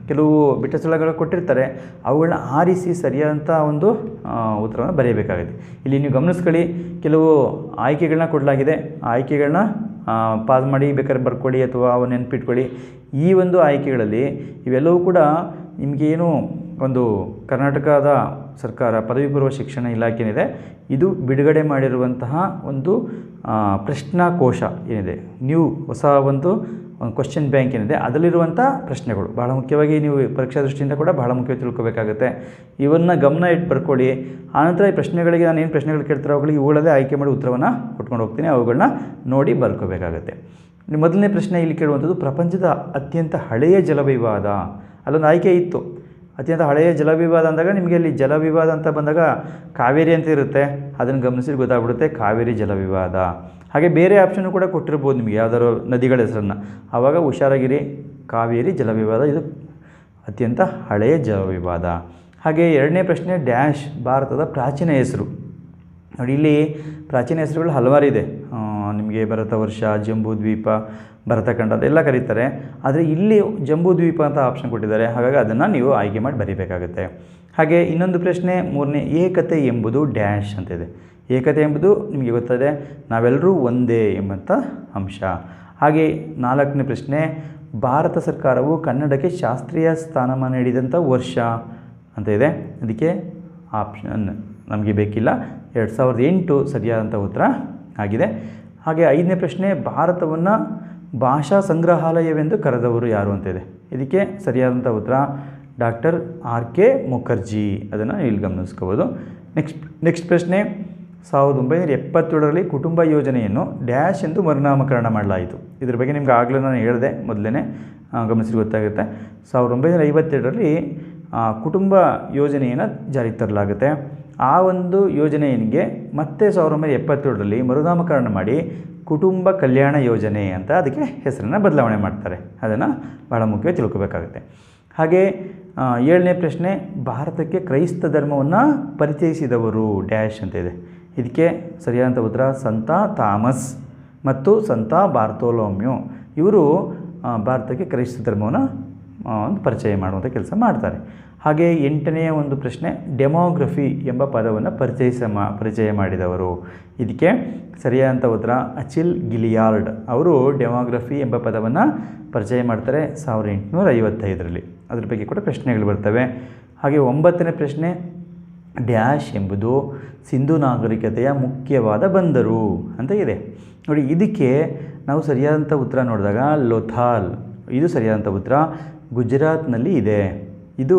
ಕೆಲವು ಬಿಟ್ಟ ಸ್ಥಳಗಳು ಕೊಟ್ಟಿರ್ತಾರೆ, ಅವುಗಳನ್ನ ಆರಿಸಿ ಸರಿಯಾದಂಥ ಒಂದು ಉತ್ತರವನ್ನು ಬರೀಬೇಕಾಗುತ್ತೆ. ಇಲ್ಲಿ ನೀವು ಗಮನಿಸ್ಕೊಳ್ಳಿ, ಕೆಲವು ಆಯ್ಕೆಗಳನ್ನ ಕೊಡಲಾಗಿದೆ. ಆ ಆಯ್ಕೆಗಳನ್ನ ಪಾಸ್ ಮಾಡಿ ಬೇಕಾದ್ರೆ ಬರ್ಕೊಳ್ಳಿ ಅಥವಾ ಅವು ನೆನಪಿಟ್ಕೊಳ್ಳಿ. ಈ ಒಂದು ಆಯ್ಕೆಗಳಲ್ಲಿ ಇವೆಲ್ಲವೂ ಕೂಡ ನಿಮಗೇನು ಒಂದು ಕರ್ನಾಟಕದ ಸರ್ಕಾರ ಪದವಿ ಪೂರ್ವ ಶಿಕ್ಷಣ ಇಲಾಖೆ ಏನಿದೆ, ಇದು ಬಿಡುಗಡೆ ಮಾಡಿರುವಂತಹ ಒಂದು ಪ್ರಶ್ನಾಕೋಶ ಏನಿದೆ, ಹೊಸ ಒಂದು ಕ್ವಶನ್ ಬ್ಯಾಂಕ್ ಏನಿದೆ, ಅದರಲ್ಲಿರುವಂಥ ಪ್ರಶ್ನೆಗಳು ಭಾಳ ಮುಖ್ಯವಾಗಿ ನೀವು ಪರೀಕ್ಷಾ ದೃಷ್ಟಿಯಿಂದ ಕೂಡ ಬಹಳ ಮುಖ್ಯವಾಗಿ ತಿಳ್ಕೊಬೇಕಾಗುತ್ತೆ. ಇವನ್ನು ಗಮನ ಇಟ್ಟು ಬರ್ಕೊಳ್ಳಿ. ಆನಂತರ ಈ ಪ್ರಶ್ನೆಗಳಿಗೆ ನಾನು ಏನು ಪ್ರಶ್ನೆಗಳು ಕೇಳ್ತಾರೆ ಅವುಗಳಿಗೆ ಇವುಗಳಲ್ಲೇ ಆಯ್ಕೆ ಮಾಡಿ ಉತ್ತರವನ್ನು ಕೊಟ್ಕೊಂಡು ಹೋಗ್ತೀನಿ. ಅವುಗಳನ್ನ ನೋಡಿ ಬರ್ಕೋಬೇಕಾಗತ್ತೆ. ಮೊದಲನೇ ಪ್ರಶ್ನೆ ಇಲ್ಲಿ ಕೇಳುವಂಥದ್ದು, ಪ್ರಪಂಚದ ಅತ್ಯಂತ ಹಳೆಯ ಜಲವಿವಾದ. ಅಲ್ಲೊಂದು ಆಯ್ಕೆ ಇತ್ತು, ಅತ್ಯಂತ ಹಳೆಯ ಜಲವಿವಾದ ಅಂದಾಗ ನಿಮಗೆ ಅಲ್ಲಿ ಜಲವಿವಾದ ಅಂತ ಬಂದಾಗ ಕಾವೇರಿ ಅಂತ ಇರುತ್ತೆ, ಅದನ್ನು ಗಮನಿಸಿ ಗೊತ್ತಾಗ್ಬಿಡುತ್ತೆ ಕಾವೇರಿ ಜಲವಿವಾದ. ಹಾಗೆ ಬೇರೆ ಆಪ್ಷನ್ನು ಕೂಡ ಕೊಟ್ಟಿರ್ಬೋದು ನಿಮಗೆ, ಯಾವ್ದಾದ್ರು ನದಿಗಳ ಹೆಸರನ್ನು. ಆವಾಗ ಹುಷಾರಾಗಿರಿ, ಕಾವೇರಿ ಜಲವಿವಾದ ಇದು ಅತ್ಯಂತ ಹಳೆಯ ಜಲವಿವಾದ. ಹಾಗೆ ಎರಡನೇ ಪ್ರಶ್ನೆ, ಡ್ಯಾಶ್ ಭಾರತದ ಪ್ರಾಚೀನ ಹೆಸರು. ನೋಡಿ, ಇಲ್ಲಿ ಪ್ರಾಚೀನ ಹೆಸರುಗಳು ಹಲವಾರಿದೆ. ನಿಮಗೆ ಭರತ ವರ್ಷ, ಜಂಬೂ ದ್ವೀಪ, ಭರತಖಂಡ ಅದೆಲ್ಲ ಕರೀತಾರೆ. ಆದರೆ ಇಲ್ಲಿ ಜಂಬೂ ದ್ವೀಪ ಅಂತ ಆಪ್ಷನ್ ಕೊಟ್ಟಿದ್ದಾರೆ. ಹಾಗಾಗಿ ಅದನ್ನು ನೀವು ಆಯ್ಕೆ ಮಾಡಿ ಬರೀಬೇಕಾಗುತ್ತೆ. ಹಾಗೆ ಇನ್ನೊಂದು ಪ್ರಶ್ನೆ, ಮೂರನೇ, ಏಕತೆ ಎಂಬುದು ಡ್ಯಾಶ್ ಅಂತ ಇದೆ. ಏಕತೆ ಎಂಬುದು ನಿಮಗೆ ಗೊತ್ತದೆ, ನಾವೆಲ್ಲರೂ ಒಂದೇ ಎಂಬಂಥ ಅಂಶ. ಹಾಗೆ ನಾಲ್ಕನೇ ಪ್ರಶ್ನೆ, ಭಾರತ ಸರ್ಕಾರವು ಕನ್ನಡಕ್ಕೆ ಶಾಸ್ತ್ರೀಯ ಸ್ಥಾನಮಾನ ನೀಡಿದಂಥ ವರ್ಷ ಅಂತ ಇದೆ. ಅದಕ್ಕೆ ಆಪ್ಷನ್ ನಮಗೆ ಬೇಕಿಲ್ಲ, 2008 ಸರಿಯಾದಂಥ ಉತ್ತರ ಆಗಿದೆ. ಹಾಗೆ ಐದನೇ ಪ್ರಶ್ನೆ, ಭಾರತವನ್ನು ಭಾಷಾ ಸಂಗ್ರಹಾಲಯವೆಂದು ಕರೆದವರು ಯಾರು ಅಂತ ಇದೆ. ಇದಕ್ಕೆ ಸರಿಯಾದಂಥ ಉತ್ತರ ಡಾಕ್ಟರ್ RK ಮುಖರ್ಜಿ. ಅದನ್ನು ಇಲ್ಲಿ ಗಮನಿಸ್ಕೋಬೋದು. ನೆಕ್ಸ್ಟ್ ಪ್ರಶ್ನೆ, 1977ರಲ್ಲಿ ಕುಟುಂಬ ಯೋಜನೆಯನ್ನು ಡ್ಯಾಶ್ ಎಂದು ಮರುನಾಮಕರಣ ಮಾಡಲಾಯಿತು. ಇದ್ರ ಬಗ್ಗೆ ನಿಮ್ಗೆ ಆಗಲೇ ನಾನು ಹೇಳಿದೆ, ಮೊದಲೇ ಗಮನಿಸಿ ಗೊತ್ತಾಗುತ್ತೆ. 1952ರಲ್ಲಿ ಕುಟುಂಬ ಯೋಜನೆಯನ್ನು ಜಾರಿಗೆ ತರಲಾಗುತ್ತೆ. ಆ ಒಂದು ಯೋಜನೆಗೆ ಮತ್ತೆ 1977ರಲ್ಲಿ ಮರುನಾಮಕರಣ ಮಾಡಿ ಕುಟುಂಬ ಕಲ್ಯಾಣ ಯೋಜನೆ ಅಂತ ಅದಕ್ಕೆ ಹೆಸರನ್ನು ಬದಲಾವಣೆ ಮಾಡ್ತಾರೆ. ಅದನ್ನು ಭಾಳ ಮುಖ್ಯವಾಗಿ ತಿಳ್ಕೊಬೇಕಾಗುತ್ತೆ. ಹಾಗೆ 7ನೇ ಪ್ರಶ್ನೆ, ಭಾರತಕ್ಕೆ ಕ್ರೈಸ್ತ ಧರ್ಮವನ್ನು ಪರಿಚಯಿಸಿದವರು ಡ್ಯಾಶ್ ಅಂತ ಇದೆ. ಇದಕ್ಕೆ ಸರಿಯಾದಂಥ ಉತ್ತರ ಸಂತ ಥಾಮಸ್ ಮತ್ತು ಸಂತ ಬಾರ್ತೋಲೋಮ್ಯೋ. ಇವರು ಭಾರತಕ್ಕೆ ಕ್ರೈಸ್ತ ಧರ್ಮವನ್ನು ಒಂದು ಪರಿಚಯ ಮಾಡುವಂಥ ಕೆಲಸ ಮಾಡ್ತಾರೆ. ಹಾಗೆ 8ನೇ ಒಂದು ಪ್ರಶ್ನೆ, ಡೆಮೋಗ್ರಫಿ ಎಂಬ ಪದವನ್ನು ಪರಿಚಯ ಮಾಡಿದವರು. ಇದಕ್ಕೆ ಸರಿಯಾದಂಥ ಉತ್ತರ ಅಚಿಲ್ ಗಿಲಿಯಾರ್ಡ್. ಅವರು ಡೆಮೋಗ್ರಫಿ ಎಂಬ ಪದವನ್ನು ಪರಿಚಯ ಮಾಡ್ತಾರೆ 1855ರಲ್ಲಿ. ಅದ್ರ ಬಗ್ಗೆ ಕೂಡ ಪ್ರಶ್ನೆಗಳು ಬರ್ತವೆ. ಹಾಗೆ 9ನೇ ಪ್ರಶ್ನೆ, ಡ್ಯಾಶ್ ಎಂಬುದು ಸಿಂಧೂ ನಾಗರಿಕತೆಯ ಮುಖ್ಯವಾದ ಬಂದರು ಅಂತ ಇದೆ. ನೋಡಿ, ಇದಕ್ಕೆ ನಾವು ಸರಿಯಾದಂಥ ಉತ್ತರ ನೋಡಿದಾಗ ಲೋಥಾಲ್, ಇದು ಸರಿಯಾದಂಥ ಉತ್ತರ. ಗುಜರಾತ್ನಲ್ಲಿ ಇದೆ. ಇದು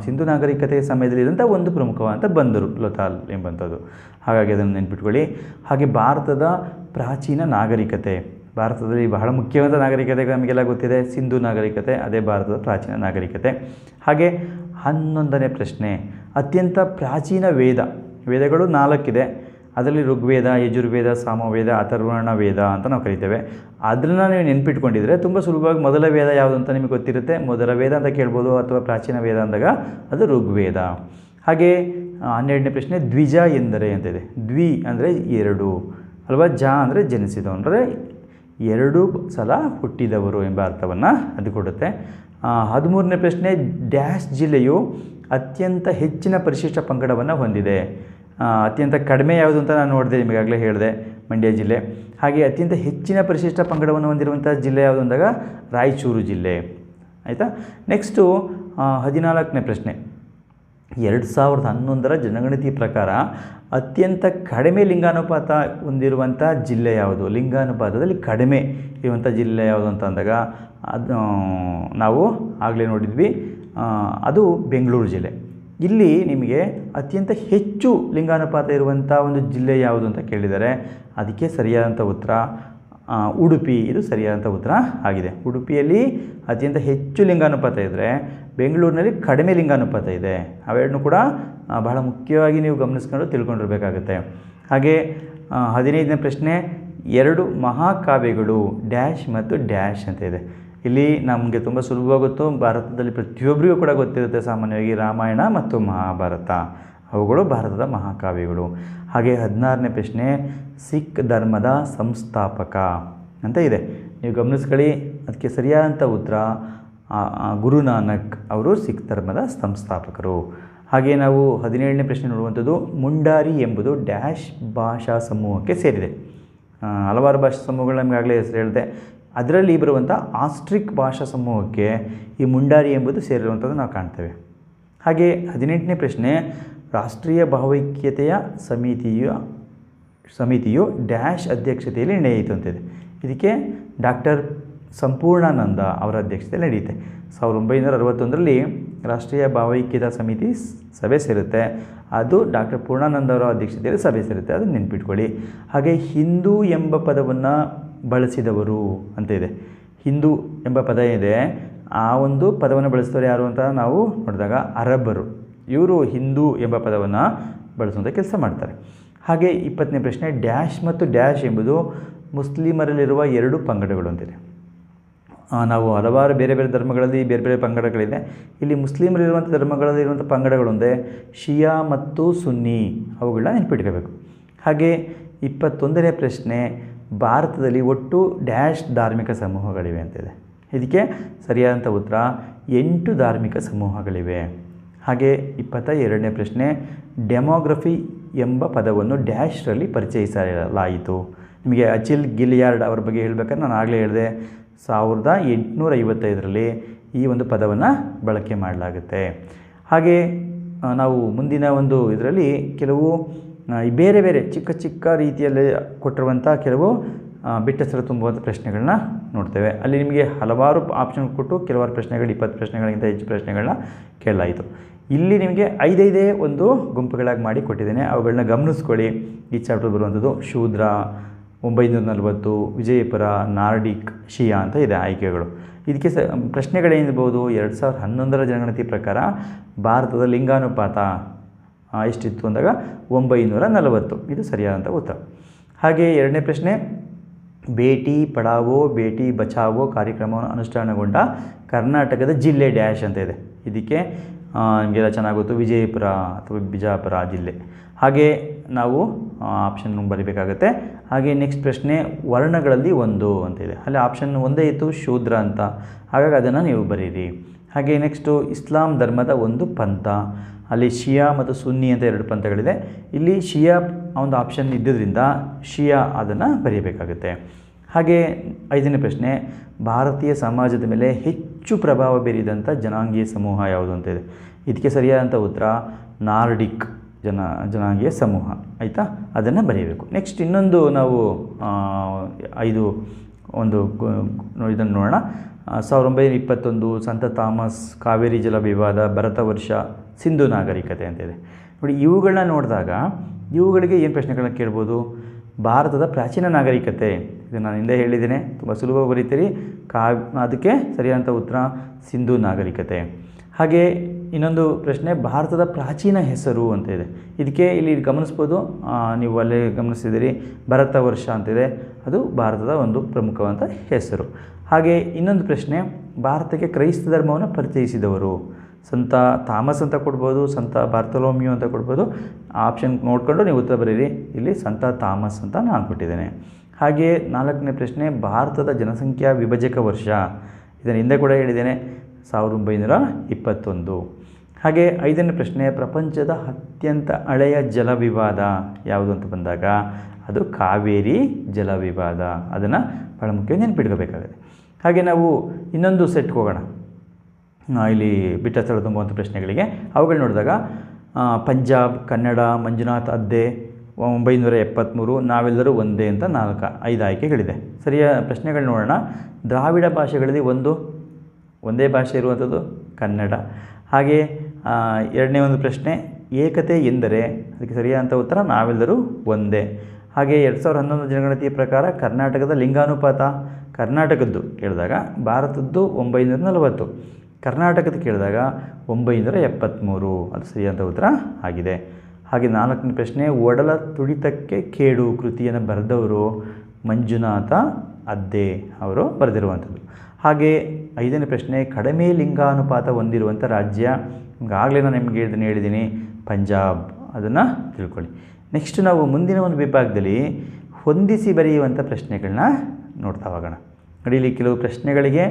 ಸಿಂಧೂ ನಾಗರಿಕತೆಯ ಸಮಯದಲ್ಲಿದ್ದಂಥ ಒಂದು ಪ್ರಮುಖವಾದಂಥ ಬಂದರು ಲೋಥಾಲ್ ಎಂಬಂಥದ್ದು. ಹಾಗಾಗಿ ಅದನ್ನು ನೆನ್ಪಿಟ್ಕೊಳ್ಳಿ. ಹಾಗೆ ಭಾರತದ ಪ್ರಾಚೀನ ನಾಗರಿಕತೆ, ಭಾರತದಲ್ಲಿ ಬಹಳ ಮುಖ್ಯವಾದ ನಾಗರಿಕತೆ ನಮಗೆಲ್ಲ ಗೊತ್ತಿದೆ, ಸಿಂಧೂ ನಾಗರಿಕತೆ, ಅದೇ ಭಾರತದ ಪ್ರಾಚೀನ ನಾಗರಿಕತೆ. ಹಾಗೆ 11ನೇ ಪ್ರಶ್ನೆ, ಅತ್ಯಂತ ಪ್ರಾಚೀನ ವೇದಗಳು 4 ಅದರಲ್ಲಿ ಋಗ್ವೇದ, ಯಜುರ್ವೇದ, ಸಾಮವೇದ, ಅಥರ್ವಣ ವೇದ ಅಂತ ನಾವು ಕರಿತೇವೆ. ಅದನ್ನು ನೀವು ನೆನ್ಪಿಟ್ಕೊಂಡಿದ್ರೆ ತುಂಬ ಸುಲಭವಾಗಿ ಮೊದಲ ವೇದ ಯಾವುದು ಅಂತ ನಿಮಗೆ ಗೊತ್ತಿರುತ್ತೆ. ಮೊದಲ ವೇದ ಅಂತ ಕೇಳ್ಬೋದು, ಅಥವಾ ಪ್ರಾಚೀನ ವೇದ ಅಂದಾಗ ಅದು ಋಗ್ವೇದ. ಹಾಗೆ 12ನೇ ಪ್ರಶ್ನೆ, ದ್ವಿಜ ಎಂದರೆ ಅಂತಿದೆ. ದ್ವಿ ಅಂದರೆ 2 ಅಲ್ವಾ, ಜ ಅಂದರೆ ಜನಿಸಿದವು ಅಂದರೆ 2 ಸಲ ಹುಟ್ಟಿದವರು ಎಂಬ ಅರ್ಥವನ್ನು ಅದು ಕೊಡುತ್ತೆ. 13ನೇ ಪ್ರಶ್ನೆ, ಡ್ಯಾಶ್ ಜಿಲ್ಲೆಯು ಅತ್ಯಂತ ಹೆಚ್ಚಿನ ಪರಿಶಿಷ್ಟ ಪಂಗಡವನ್ನು ಹೊಂದಿದೆ. ಅತ್ಯಂತ ಕಡಿಮೆ ಯಾವುದು ಅಂತ ನಾನು ನೋಡಿದೆ, ನಿಮಗಾಗಲೇ ಹೇಳಿದೆ, ಮಂಡ್ಯ ಜಿಲ್ಲೆ. ಹಾಗೆ ಅತ್ಯಂತ ಹೆಚ್ಚಿನ ಪರಿಶಿಷ್ಟ ಪಂಗಡವನ್ನು ಹೊಂದಿರುವಂಥ ಜಿಲ್ಲೆ ಯಾವುದು ಅಂದಾಗ ರಾಯಚೂರು ಜಿಲ್ಲೆ. ಆಯಿತಾ. ನೆಕ್ಸ್ಟು 14ನೇ ಪ್ರಶ್ನೆ, 2011ರ ಜನಗಣತಿ ಪ್ರಕಾರ ಅತ್ಯಂತ ಕಡಿಮೆ ಲಿಂಗಾನುಪಾತ ಹೊಂದಿರುವಂಥ ಜಿಲ್ಲೆ ಯಾವುದು, ಲಿಂಗಾನುಪಾತದಲ್ಲಿ ಕಡಿಮೆ ಇರುವಂಥ ಜಿಲ್ಲೆ ಯಾವುದು ಅಂತ ಅಂದಾಗ ಅದು ನಾವು ಆಗಲೇ ನೋಡಿದ್ವಿ, ಅದು ಬೆಂಗಳೂರು ಜಿಲ್ಲೆ. ಇಲ್ಲಿ ನಿಮಗೆ ಅತ್ಯಂತ ಹೆಚ್ಚು ಲಿಂಗಾನುಪಾತ ಇರುವಂಥ ಒಂದು ಜಿಲ್ಲೆ ಯಾವುದು ಅಂತ ಕೇಳಿದ್ದಾರೆ. ಅದಕ್ಕೆ ಸರಿಯಾದಂಥ ಉತ್ತರ ಉಡುಪಿ. ಇದು ಸರಿಯಾದಂಥ ಉತ್ತರ ಆಗಿದೆ. ಉಡುಪಿಯಲ್ಲಿ ಅತ್ಯಂತ ಹೆಚ್ಚು ಲಿಂಗಾನುಪಾತ ಇದ್ದರೆ ಬೆಂಗಳೂರಿನಲ್ಲಿ ಕಡಿಮೆ ಲಿಂಗಾನುಪಾತ ಇದೆ. ಅವೆರಡನ್ನೂ ಕೂಡ ಬಹಳ ಮುಖ್ಯವಾಗಿ ನೀವು ಗಮನಿಸ್ಕೊಂಡು ತಿಳ್ಕೊಂಡಿರಬೇಕಾಗುತ್ತೆ. ಹಾಗೆ 15ನೇ ಪ್ರಶ್ನೆ, 2 ಮಹಾಕಾವ್ಯಗಳು ಡ್ಯಾಶ್ ಮತ್ತು ಡ್ಯಾಶ್ ಅಂತ ಇದೆ. ಇಲ್ಲಿ ನಮಗೆ ತುಂಬ ಸುಲಭವಾಗಿ ಗೊತ್ತು, ಭಾರತದಲ್ಲಿ ಪ್ರತಿಯೊಬ್ಬರಿಗೂ ಕೂಡ ಗೊತ್ತಿರುತ್ತೆ ಸಾಮಾನ್ಯವಾಗಿ, ರಾಮಾಯಣ ಮತ್ತು ಮಹಾಭಾರತ ಅವುಗಳು ಭಾರತದ ಮಹಾಕಾವ್ಯಗಳು. ಹಾಗೆ 16ನೇ ಪ್ರಶ್ನೆ, ಸಿಖ್ ಧರ್ಮದ ಸಂಸ್ಥಾಪಕ ಅಂತ ಇದೆ. ನೀವು ಗಮನಿಸ್ಕೊಳ್ಳಿ, ಅದಕ್ಕೆ ಸರಿಯಾದಂಥ ಉತ್ತರ ಗುರುನಾನಕ್ ಅವರು ಸಿಖ್ ಧರ್ಮದ ಸಂಸ್ಥಾಪಕರು. ಹಾಗೆ ನಾವು 17ನೇ ಪ್ರಶ್ನೆ ನೋಡುವಂಥದ್ದು, ಮುಂಡಾರಿ ಎಂಬುದು ಡ್ಯಾಶ್ ಭಾಷಾ ಸಮೂಹಕ್ಕೆ ಸೇರಿದೆ. ಹಲವಾರು ಭಾಷಾ ಸಮೂಹಗಳು ನಮಗೆ ಆಗಲೇ ಹೆಸರು ಹೇಳಿದೆ. ಅದರಲ್ಲಿ ಬರುವಂಥ ಆಸ್ಟ್ರಿಕ್ ಭಾಷಾ ಸಮೂಹಕ್ಕೆ ಈ ಮುಂಡಾರಿ ಎಂಬುದು ಸೇರಿರುವಂಥದ್ದು ನಾವು ಕಾಣ್ತೇವೆ. ಹಾಗೆ 18ನೇ ಪ್ರಶ್ನೆ, ರಾಷ್ಟ್ರೀಯ ಭಾವೈಕ್ಯತೆಯ ಸಮಿತಿಯು ಡ್ಯಾಶ್ ಅಧ್ಯಕ್ಷತೆಯಲ್ಲಿ ನಡೆಯಿತು ಅಂತಿದೆ. ಇದಕ್ಕೆ ಡಾಕ್ಟರ್ ಸಂಪೂರ್ಣಾನಂದ ಅವರ ಅಧ್ಯಕ್ಷತೆಯಲ್ಲಿ ನಡೆಯುತ್ತೆ. 1961ರಲ್ಲಿ ರಾಷ್ಟ್ರೀಯ ಭಾವೈಕ್ಯತಾ ಸಮಿತಿ ಸಭೆ ಸೇರುತ್ತೆ. ಅದು ಡಾಕ್ಟರ್ ಪೂರ್ಣಾನಂದ ಅವರ ಅಧ್ಯಕ್ಷತೆಯಲ್ಲಿ ಸಭೆ ಸೇರುತ್ತೆ, ಅದನ್ನು ನೆನ್ಪಿಟ್ಕೊಳ್ಳಿ. ಹಾಗೆ ಹಿಂದೂ ಎಂಬ ಪದವನ್ನು ಬಳಸಿದವರು ಅಂತ ಇದೆ. ಹಿಂದೂ ಎಂಬ ಪದ ಇದೆ, ಆ ಒಂದು ಪದವನ್ನು ಬಳಸಿದವರು ಯಾರು ಅಂತ ನಾವು ನೋಡಿದಾಗ ಅರಬ್ಬರು. ಇವರು ಹಿಂದೂ ಎಂಬ ಪದವನ್ನು ಬಳಸುವಂಥ ಕೆಲಸ ಮಾಡ್ತಾರೆ. ಹಾಗೆ 20ನೇ ಪ್ರಶ್ನೆ, ಡ್ಯಾಶ್ ಮತ್ತು ಡ್ಯಾಶ್ ಎಂಬುದು ಮುಸ್ಲಿಮರಲ್ಲಿರುವ 2 ಪಂಗಡಗಳು ಅಂತಿದೆ. ನಾವು ಹಲವಾರು ಬೇರೆ ಬೇರೆ ಧರ್ಮಗಳಲ್ಲಿ ಬೇರೆ ಬೇರೆ ಪಂಗಡಗಳಿದೆ. ಇಲ್ಲಿ ಮುಸ್ಲಿಮರಿರುವಂಥ ಧರ್ಮಗಳಲ್ಲಿ ಇರುವಂಥ ಪಂಗಡಗಳೊಂದೇ ಶಿಯಾ ಮತ್ತು ಸುನ್ನಿ, ಅವುಗಳನ್ನ ನೆನಪಿಟ್ಕೋಬೇಕು. ಹಾಗೆ 21ನೇ ಪ್ರಶ್ನೆ, ಭಾರತದಲ್ಲಿ ಒಟ್ಟು ಡ್ಯಾಶ್ ಧಾರ್ಮಿಕ ಸಮೂಹಗಳಿವೆ ಅಂತಿದೆ. ಇದಕ್ಕೆ ಸರಿಯಾದಂಥ ಉತ್ತರ 8 ಧಾರ್ಮಿಕ ಸಮೂಹಗಳಿವೆ. ಹಾಗೆ 22ನೇ ಪ್ರಶ್ನೆ, ಡೆಮೋಗ್ರಫಿ ಎಂಬ ಪದವನ್ನು ಡ್ಯಾಶ್ರಲ್ಲಿ ಪರಿಚಯಿಸಲಾಯಿತು. ನಿಮಗೆ ಅಚಿಲ್ ಗಿಲಿಯಾರ್ಡ್ ಅವರ ಬಗ್ಗೆ ಹೇಳಬೇಕಾದ್ರೆ ನಾನು ಆಗಲೇ ಹೇಳಿದೆ, 1855ರಲ್ಲಿ ಈ ಒಂದು ಪದವನ್ನು ಬಳಕೆ ಮಾಡಲಾಗುತ್ತೆ. ಹಾಗೆ ನಾವು ಮುಂದಿನ ಒಂದು ಇದರಲ್ಲಿ ಕೆಲವು ಬೇರೆ ಬೇರೆ ಚಿಕ್ಕ ಚಿಕ್ಕ ರೀತಿಯಲ್ಲಿ ಕೊಟ್ಟಿರುವಂಥ ಕೆಲವು ಬಿಟ್ಟಸರ ತುಂಬುವಂಥ ಪ್ರಶ್ನೆಗಳನ್ನ ನೋಡ್ತೇವೆ. ಅಲ್ಲಿ ನಿಮಗೆ ಹಲವಾರು ಆಪ್ಷನ್ ಕೊಟ್ಟು ಕೆಲವಾರು ಪ್ರಶ್ನೆಗಳು 20 ಪ್ರಶ್ನೆಗಳಿಗಿಂತ ಹೆಚ್ಚು ಪ್ರಶ್ನೆಗಳನ್ನ ಕೇಳಲಾಯಿತು. ಇಲ್ಲಿ ನಿಮಗೆ 5 ಒಂದು ಗುಂಪುಗಳಾಗಿ ಮಾಡಿ ಕೊಟ್ಟಿದ್ದೇನೆ, ಅವುಗಳನ್ನ ಗಮನಿಸ್ಕೊಳ್ಳಿ. ಈ ಚಾಪ್ಟರ್ ಬರುವಂಥದ್ದು ಶೂದ್ರ, 940, ವಿಜಯಪುರ, ನಾರ್ಡಿಕ್, ಶಿಯಾ ಅಂತ ಇದೆ ಆಯ್ಕೆಗಳು. ಇದಕ್ಕೆ ಪ್ರಶ್ನೆಗಳೇನಿರ್ಬೋದು, 2011ರ ಜನಗಣತಿ ಪ್ರಕಾರ ಭಾರತದ ಲಿಂಗಾನುಪಾತ ಎಷ್ಟಿತ್ತು ಅಂದಾಗ 940. ಇದು ಸರಿಯಾದಂಥ ಉತ್ತರ. ಹಾಗೆ 2ನೇ ಪ್ರಶ್ನೆ, ಬೇಟಿ ಪಡಾವೋ ಬೇಟಿ ಬಚಾವೋ ಕಾರ್ಯಕ್ರಮವನ್ನು ಅನುಷ್ಠಾನಗೊಂಡ ಕರ್ನಾಟಕದ ಜಿಲ್ಲೆ ಡ್ಯಾಶ್ ಅಂತ ಇದೆ. ಇದಕ್ಕೆ ನಿಮಗೆಲ್ಲ ಚೆನ್ನಾಗಿ ಗೊತ್ತು, ವಿಜಯಪುರ ಅಥವಾ ಬಿಜಾಪುರ ಜಿಲ್ಲೆ. ಹಾಗೆ ನಾವು ಆಪ್ಷನ್ ಬರೀಬೇಕಾಗತ್ತೆ. ಹಾಗೆ ನೆಕ್ಸ್ಟ್ ಪ್ರಶ್ನೆ, ವರ್ಣಗಳಲ್ಲಿ 1 ಅಂತ ಇದೆ. ಅಲ್ಲಿ ಆಪ್ಷನ್ ಒಂದೇ ಇತ್ತು, ಶೂದ್ರ ಅಂತ, ಹಾಗಾಗಿ ಅದನ್ನು ನೀವು ಬರೀರಿ. ಹಾಗೆ ನೆಕ್ಸ್ಟು ಇಸ್ಲಾಂ ಧರ್ಮದ ಒಂದು ಪಂಥ, ಅಲ್ಲಿ ಶಿಯಾ ಮತ್ತು ಸುನ್ನಿ ಅಂತ 2 ಪಂಥಗಳಿದೆ. ಇಲ್ಲಿ ಶಿಯಾ ಒಂದು ಆಪ್ಷನ್ ಇದ್ದುದರಿಂದ ಶಿಯಾ ಅದನ್ನು ಬರೀಬೇಕಾಗುತ್ತೆ. ಹಾಗೆ 5ನೇ ಪ್ರಶ್ನೆ, ಭಾರತೀಯ ಸಮಾಜದ ಮೇಲೆ ಹೆಚ್ಚು ಪ್ರಭಾವ ಬೀರಿದಂಥ ಜನಾಂಗೀಯ ಸಮೂಹ ಯಾವುದು ಅಂತ ಇದೆ. ಇದಕ್ಕೆ ಸರಿಯಾದಂಥ ಉತ್ತರ ನಾರ್ಡಿಕ್ ಜನಾಂಗೀಯ ಸಮೂಹ. ಆಯಿತಾ, ಅದನ್ನು ಬರೀಬೇಕು. ನೆಕ್ಸ್ಟ್ ಇನ್ನೊಂದು ನಾವು ಇದನ್ನು ನೋಡೋಣ. 1921 ಸಂತ ಥಾಮಸ್, ಕಾವೇರಿ ಜಲ ವಿವಾದ, ಭರತ ವರ್ಷ, ಸಿಂಧು ನಾಗರಿಕತೆ ಅಂತಿದೆ. ನೋಡಿ, ಇವುಗಳನ್ನ ನೋಡಿದಾಗ ಇವುಗಳಿಗೆ ಏನು ಪ್ರಶ್ನೆಗಳನ್ನ ಕೇಳ್ಬೋದು? ಭಾರತದ ಪ್ರಾಚೀನ ನಾಗರಿಕತೆ, ಇದು ನಾನು ಹಿಂದೆ ಹೇಳಿದ್ದೇನೆ, ತುಂಬ ಸುಲಭವಾಗಿ ಬರೀತೀರಿ. ಅದಕ್ಕೆ ಸರಿಯಾದಂಥ ಉತ್ತರ ಸಿಂಧು ನಾಗರಿಕತೆ. ಹಾಗೆ ಇನ್ನೊಂದು ಪ್ರಶ್ನೆ, ಭಾರತದ ಪ್ರಾಚೀನ ಹೆಸರು ಅಂತ ಇದೆ. ಇದಕ್ಕೆ ಇಲ್ಲಿ ಗಮನಿಸ್ಬೋದು, ನೀವು ಅಲ್ಲೇ ಗಮನಿಸಿದ್ದೀರಿ, ಭರತ ವರ್ಷ ಅಂತಿದೆ, ಅದು ಭಾರತದ ಒಂದು ಪ್ರಮುಖವಾದ ಹೆಸರು. ಹಾಗೆ ಇನ್ನೊಂದು ಪ್ರಶ್ನೆ, ಭಾರತಕ್ಕೆ ಕ್ರೈಸ್ತ ಧರ್ಮವನ್ನು ಪರಿಚಯಿಸಿದವರು ಸಂತ ಥಾಮಸ್ ಅಂತ ಕೊಡ್ಬೋದು, ಸಂತ ಬಾರ್ತಲೋಮಿಯೋ ಅಂತ ಕೊಡ್ಬೋದು. ಆಪ್ಷನ್ ನೋಡಿಕೊಂಡು ನೀವು ಉತ್ತರ ಬರೀರಿ. ಇಲ್ಲಿ ಸಂತ ಥಾಮಸ್ ಅಂತ ನಾನು ಕೊಟ್ಟಿದ್ದೇನೆ. ಹಾಗೆ 4ನೇ ಪ್ರಶ್ನೆ, ಭಾರತದ ಜನಸಂಖ್ಯಾ ವಿಭಜಕ ವರ್ಷ, ಇದನ್ನು ಹಿಂದೆ ಕೂಡ ಹೇಳಿದ್ದೇನೆ, 1921. ಹಾಗೆ 5ನೇ ಪ್ರಶ್ನೆ, ಪ್ರಪಂಚದ ಅತ್ಯಂತ ಹಳೆಯ ಜಲವಿವಾದ ಯಾವುದು ಅಂತ ಬಂದಾಗ ಅದು ಕಾವೇರಿ ಜಲವಿವಾದ. ಅದನ್ನು ಭಾಳ ಮುಖ್ಯವಾಗಿ ನೆನಪಿಟ್ಕೋಬೇಕಾಗುತ್ತೆ. ಹಾಗೆ ನಾವು ಇನ್ನೊಂದು ಸೆಟ್ಗೆ ಹೋಗೋಣ. ಇಲ್ಲಿ ಬಿಟ್ಟ ಸ್ಥಳ ತುಂಬುವಂಥ ಪ್ರಶ್ನೆಗಳಿಗೆ ಅವುಗಳು ನೋಡಿದಾಗ ಪಂಜಾಬ್, ಕನ್ನಡ, ಮಂಜುನಾಥ್ ಅದ್ದೆ, 973, ನಾವೆಲ್ಲರೂ ಒಂದೇ ಅಂತ 5 ಆಯ್ಕೆಗಳಿದೆ. ಸರಿಯಾದ ಪ್ರಶ್ನೆಗಳು ನೋಡೋಣ. ದ್ರಾವಿಡ ಭಾಷೆಗಳಲ್ಲಿ ಒಂದು ಒಂದೇ ಭಾಷೆ ಇರುವಂಥದ್ದು ಕನ್ನಡ. ಹಾಗೆ ಎರಡನೇ ಒಂದು ಪ್ರಶ್ನೆ, ಏಕತೆ ಎಂದರೆ, ಅದಕ್ಕೆ ಸರಿಯಾದಂಥ ಉತ್ತರ ನಾವೆಲ್ಲರೂ ಒಂದೇ. ಹಾಗೆ 2011 ಜನಗಣತಿಯ ಪ್ರಕಾರ ಕರ್ನಾಟಕದ ಲಿಂಗಾನುಪಾತ, ಕರ್ನಾಟಕದ್ದು ಕೇಳಿದಾಗ ಭಾರತದ್ದು 940, ಕರ್ನಾಟಕದ ಕೇಳಿದಾಗ 973, ಅದು ಸರಿಯಾದ ಉತ್ತರ ಆಗಿದೆ. ಹಾಗೆ 4ನೇ ಪ್ರಶ್ನೆ, ಒಡಲ ತುಡಿತಕ್ಕೆ ಕೇಡು ಕೃತಿಯನ್ನು ಬರೆದವರು ಮಂಜುನಾಥ ಅದ್ದೆ ಅವರು ಬರೆದಿರುವಂಥದ್ದು. ಹಾಗೆ 5ನೇ ಪ್ರಶ್ನೆ, ಕಡಿಮೆ ಲಿಂಗಾನುಪಾತ ಹೊಂದಿರುವಂಥ ರಾಜ್ಯ, ಈಗಾಗಲೇ ನಾನು ನಿಮಗೆ ಹೇಳಿದ್ದೀನಿ ಪಂಜಾಬ್, ಅದನ್ನು ತಿಳ್ಕೊಳ್ಳಿ. ನೆಕ್ಸ್ಟ್ ನಾವು ಮುಂದಿನ ಒಂದು ವಿಭಾಗದಲ್ಲಿ ಹೊಂದಿಸಿ ಬರೆಯುವಂಥ ಪ್ರಶ್ನೆಗಳನ್ನ ನೋಡ್ತಾ ಹೋಗೋಣ. ನೋಡಿ, ಇಲ್ಲಿ ಕೆಲವು ಪ್ರಶ್ನೆಗಳಿಗೆ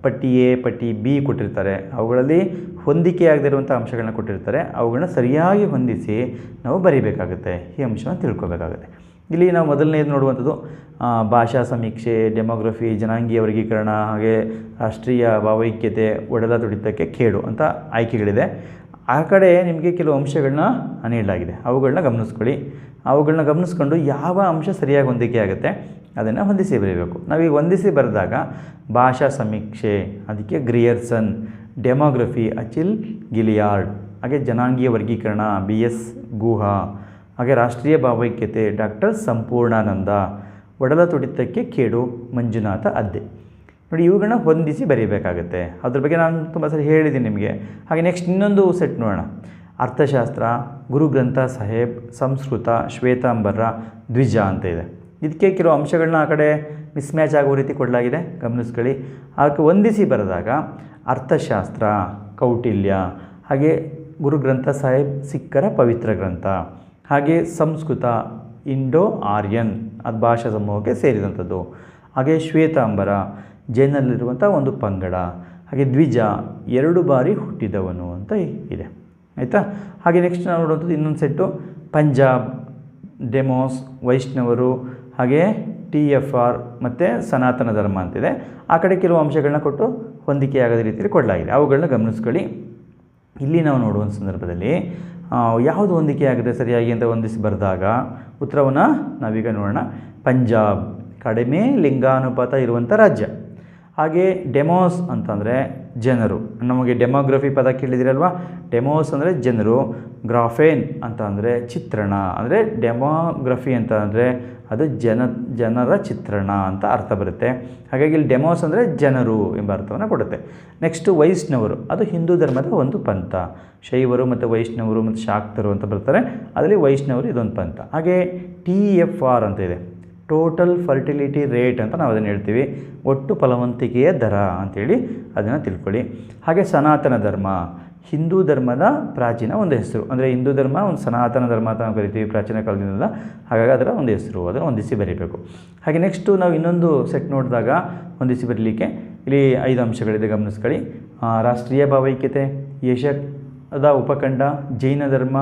ಪಟ್ಟಿ ಎ ಪಟ್ಟಿ ಬಿ ಕೊಟ್ಟಿರ್ತಾರೆ, ಅವುಗಳಲ್ಲಿ ಹೊಂದಿಕೆ ಆಗದಿರುವಂಥ ಅಂಶಗಳನ್ನ ಕೊಟ್ಟಿರ್ತಾರೆ, ಅವುಗಳನ್ನ ಸರಿಯಾಗಿ ಹೊಂದಿಸಿ ನಾವು ಬರೀಬೇಕಾಗುತ್ತೆ, ಈ ಅಂಶವನ್ನು ತಿಳ್ಕೊಬೇಕಾಗುತ್ತೆ. ಇಲ್ಲಿ ನಾವು ಮೊದಲನೇದು ನೋಡುವಂಥದ್ದು ಭಾಷಾ ಸಮೀಕ್ಷೆ, ಡೆಮೋಗ್ರಫಿ, ಜನಾಂಗೀಯ ವರ್ಗೀಕರಣ, ಹಾಗೆ ರಾಷ್ಟ್ರೀಯ ಭಾವೈಕ್ಯತೆ, ಒಡಲ ತುಡಿತಕ್ಕೆ ಕೇಡು ಅಂತ ಆಯ್ಕೆಗಳಿದೆ. ಆ ಕಡೆ ನಿಮಗೆ ಕೆಲವು ಅಂಶಗಳನ್ನ ನೀಡಲಾಗಿದೆ, ಅವುಗಳನ್ನ ಗಮನಿಸ್ಕೊಳ್ಳಿ. ಅವುಗಳನ್ನ ಗಮನಿಸ್ಕೊಂಡು ಯಾವ ಅಂಶ ಸರಿಯಾಗಿ ಹೊಂದಿಕೆ ಆಗುತ್ತೆ ಅದನ್ನು ಹೊಂದಿಸಿ ಬರೀಬೇಕು. ನಾವೀಗ ಹೊಂದಿಸಿ ಬರೆದಾಗ ಭಾಷಾ ಸಮೀಕ್ಷೆ ಅದಕ್ಕೆ ಗ್ರಿಯರ್ಸನ್, ಡೆಮೋಗ್ರಫಿ ಅಚಿಲ್ ಗಿಲಿಯಾರ್ಡ್, ಹಾಗೆ ಜನಾಂಗೀಯ ವರ್ಗೀಕರಣ BS ಗುಹಾ, ಹಾಗೆ ರಾಷ್ಟ್ರೀಯ ಭಾವೈಕ್ಯತೆ ಡಾಕ್ಟರ್ ಸಂಪೂರ್ಣಾನಂದ, ಒಡಲ ತುಡಿತಕ್ಕೆ ಕೇಡು ಮಂಜುನಾಥ ಅದ್ದೆ. ನೋಡಿ, ಇವುಗಳನ್ನ ಹೊಂದಿಸಿ ಬರೀಬೇಕಾಗುತ್ತೆ. ಅದ್ರ ಬಗ್ಗೆ ನಾನು ತುಂಬ ಸರಿ ಹೇಳಿದ್ದೀನಿ ನಿಮಗೆ. ಹಾಗೆ ನೆಕ್ಸ್ಟ್ ಇನ್ನೊಂದು ಸೆಟ್ ನೋಡೋಣ. ಅರ್ಥಶಾಸ್ತ್ರ, ಗುರುಗ್ರಂಥ ಸಾಹೇಬ್, ಸಂಸ್ಕೃತ, ಶ್ವೇತಾಂಬರ, ದ್ವಿಜ ಅಂತ ಇದೆ. ಇದಕ್ಕೆ ಕೆಲವು ಅಂಶಗಳನ್ನ ಆ ಕಡೆ ಮಿಸ್ಮ್ಯಾಚ್ ಆಗೋ ರೀತಿ ಕೊಡಲಾಗಿದೆ, ಗಮನಿಸ್ಕೊಳ್ಳಿ. ಅದಕ್ಕೆ ಹೊಂದಿಸಿ ಬರೆದಾಗ ಅರ್ಥಶಾಸ್ತ್ರ ಕೌಟಿಲ್ಯ, ಹಾಗೆ ಗುರುಗ್ರಂಥ ಸಾಹೇಬ್ ಸಿಖ್ಖರ ಪವಿತ್ರ ಗ್ರಂಥ, ಹಾಗೆ ಸಂಸ್ಕೃತ ಇಂಡೋ ಆರ್ಯನ್, ಅದು ಭಾಷಾ ಸಮೂಹಕ್ಕೆ ಸೇರಿದಂಥದ್ದು. ಹಾಗೆ ಶ್ವೇತಾಂಬರ ಜೈನಲ್ಲಿರುವಂಥ ಒಂದು ಪಂಗಡ, ಹಾಗೆ ದ್ವಿಜ 2 ಬಾರಿ ಹುಟ್ಟಿದವನು ಅಂತ ಇದೆ, ಆಯಿತಾ. ಹಾಗೆ ನೆಕ್ಸ್ಟ್ ನಾವು ನೋಡುವಂಥದ್ದು ಇನ್ನೊಂದು ಸೆಟ್ಟು ಪಂಜಾಬ್, ಡೆಮೋಸ್, ವೈಷ್ಣವರು, ಹಾಗೆ TFR ಮತ್ತು ಸನಾತನ ಧರ್ಮ ಅಂತಿದೆ. ಆ ಕಡೆ ಕೆಲವು ಅಂಶಗಳನ್ನ ಕೊಟ್ಟು ಹೊಂದಿಕೆ ಆಗದ ರೀತಿಯಲ್ಲಿ ಕೊಡಲಾಗಿದೆ, ಅವುಗಳನ್ನ ಗಮನಿಸ್ಕೊಳ್ಳಿ. ಇಲ್ಲಿ ನಾವು ನೋಡುವ ಸಂದರ್ಭದಲ್ಲಿ ಯಾವುದು ಹೊಂದಿಕೆ ಆಗಿದೆ ಸರಿಯಾಗಿ ಅಂತ ಹೊಂದಿಸಿ ಬರೆದಾಗ ಉತ್ತರವನ್ನು ನಾವೀಗ ನೋಡೋಣ. ಪಂಜಾಬ್ ಕಡಿಮೆ ಲಿಂಗಾನುಪಾತ ಇರುವಂಥ ರಾಜ್ಯ. ಹಾಗೆ ಡೆಮೋಸ್ ಅಂತಂದರೆ ಜನರು, ನಮಗೆ ಡೆಮೋಗ್ರಫಿ ಪದ ಕೇಳಿದಿರಲ್ವ, ಡೆಮೋಸ್ ಅಂದರೆ ಜನರು, ಗ್ರಾಫೇನ್ ಅಂತ ಅಂದರೆ ಚಿತ್ರಣ, ಅಂದರೆ ಡೆಮೋಗ್ರಫಿ ಅಂತ ಅಂದರೆ ಅದು ಜನರ ಚಿತ್ರಣ ಅಂತ ಅರ್ಥ ಬರುತ್ತೆ. ಹಾಗಾಗಿ ಇಲ್ಲಿ ಡೆಮೋಸ್ ಅಂದರೆ ಜನರು ಎಂಬ ಅರ್ಥವನ್ನು ಕೊಡುತ್ತೆ. ನೆಕ್ಸ್ಟು ವೈಷ್ಣವರು, ಅದು ಹಿಂದೂ ಧರ್ಮದ ಒಂದು ಪಂಥ. ಶೈವರು ಮತ್ತು ವೈಷ್ಣವರು ಮತ್ತು ಶಾಕ್ತರು ಅಂತ ಬರ್ತಾರೆ, ಅದರಲ್ಲಿ ವೈಷ್ಣವರು ಇದೊಂದು ಪಂಥ. ಹಾಗೆ TFR ಅಂತ ಇದೆ, ಟೋಟಲ್ ಫರ್ಟಿಲಿಟಿ ರೇಟ್ ಅಂತ ನಾವು ಅದನ್ನು ಹೇಳ್ತೀವಿ, ಒಟ್ಟು ಫಲವಂತಿಕೆಯ ದರ ಅಂಥೇಳಿ ಅದನ್ನು ತಿಳ್ಕೊಳ್ಳಿ. ಹಾಗೆ ಸನಾತನ ಧರ್ಮ, ಹಿಂದೂ ಧರ್ಮದ ಪ್ರಾಚೀನ ಒಂದು ಹೆಸರು, ಅಂದರೆ ಹಿಂದೂ ಧರ್ಮ ಒಂದು ಸನಾತನ ಧರ್ಮ ಅಂತ ನಾವು ಕರಿತೀವಿ ಪ್ರಾಚೀನ ಕಾಲದಿಂದ, ಹಾಗಾಗಿ ಅದರ ಒಂದು ಹೆಸರು, ಅದನ್ನು ಹೊಂದಿಸಿ ಬರೀಬೇಕು. ಹಾಗೆ ನೆಕ್ಸ್ಟು ನಾವು ಇನ್ನೊಂದು ಸೆಟ್ ನೋಡಿದಾಗ ಹೊಂದಿಸಿ ಬರಲಿಕ್ಕೆ ಇಲ್ಲಿ 5 ಅಂಶಗಳಿದೆ, ಗಮನಿಸ್ಕೊಳ್ಳಿ. ರಾಷ್ಟ್ರೀಯ ಭಾವೈಕ್ಯತೆ, ಏಷ್ಯಾದ ಉಪಖಂಡ, ಜೈನ ಧರ್ಮ,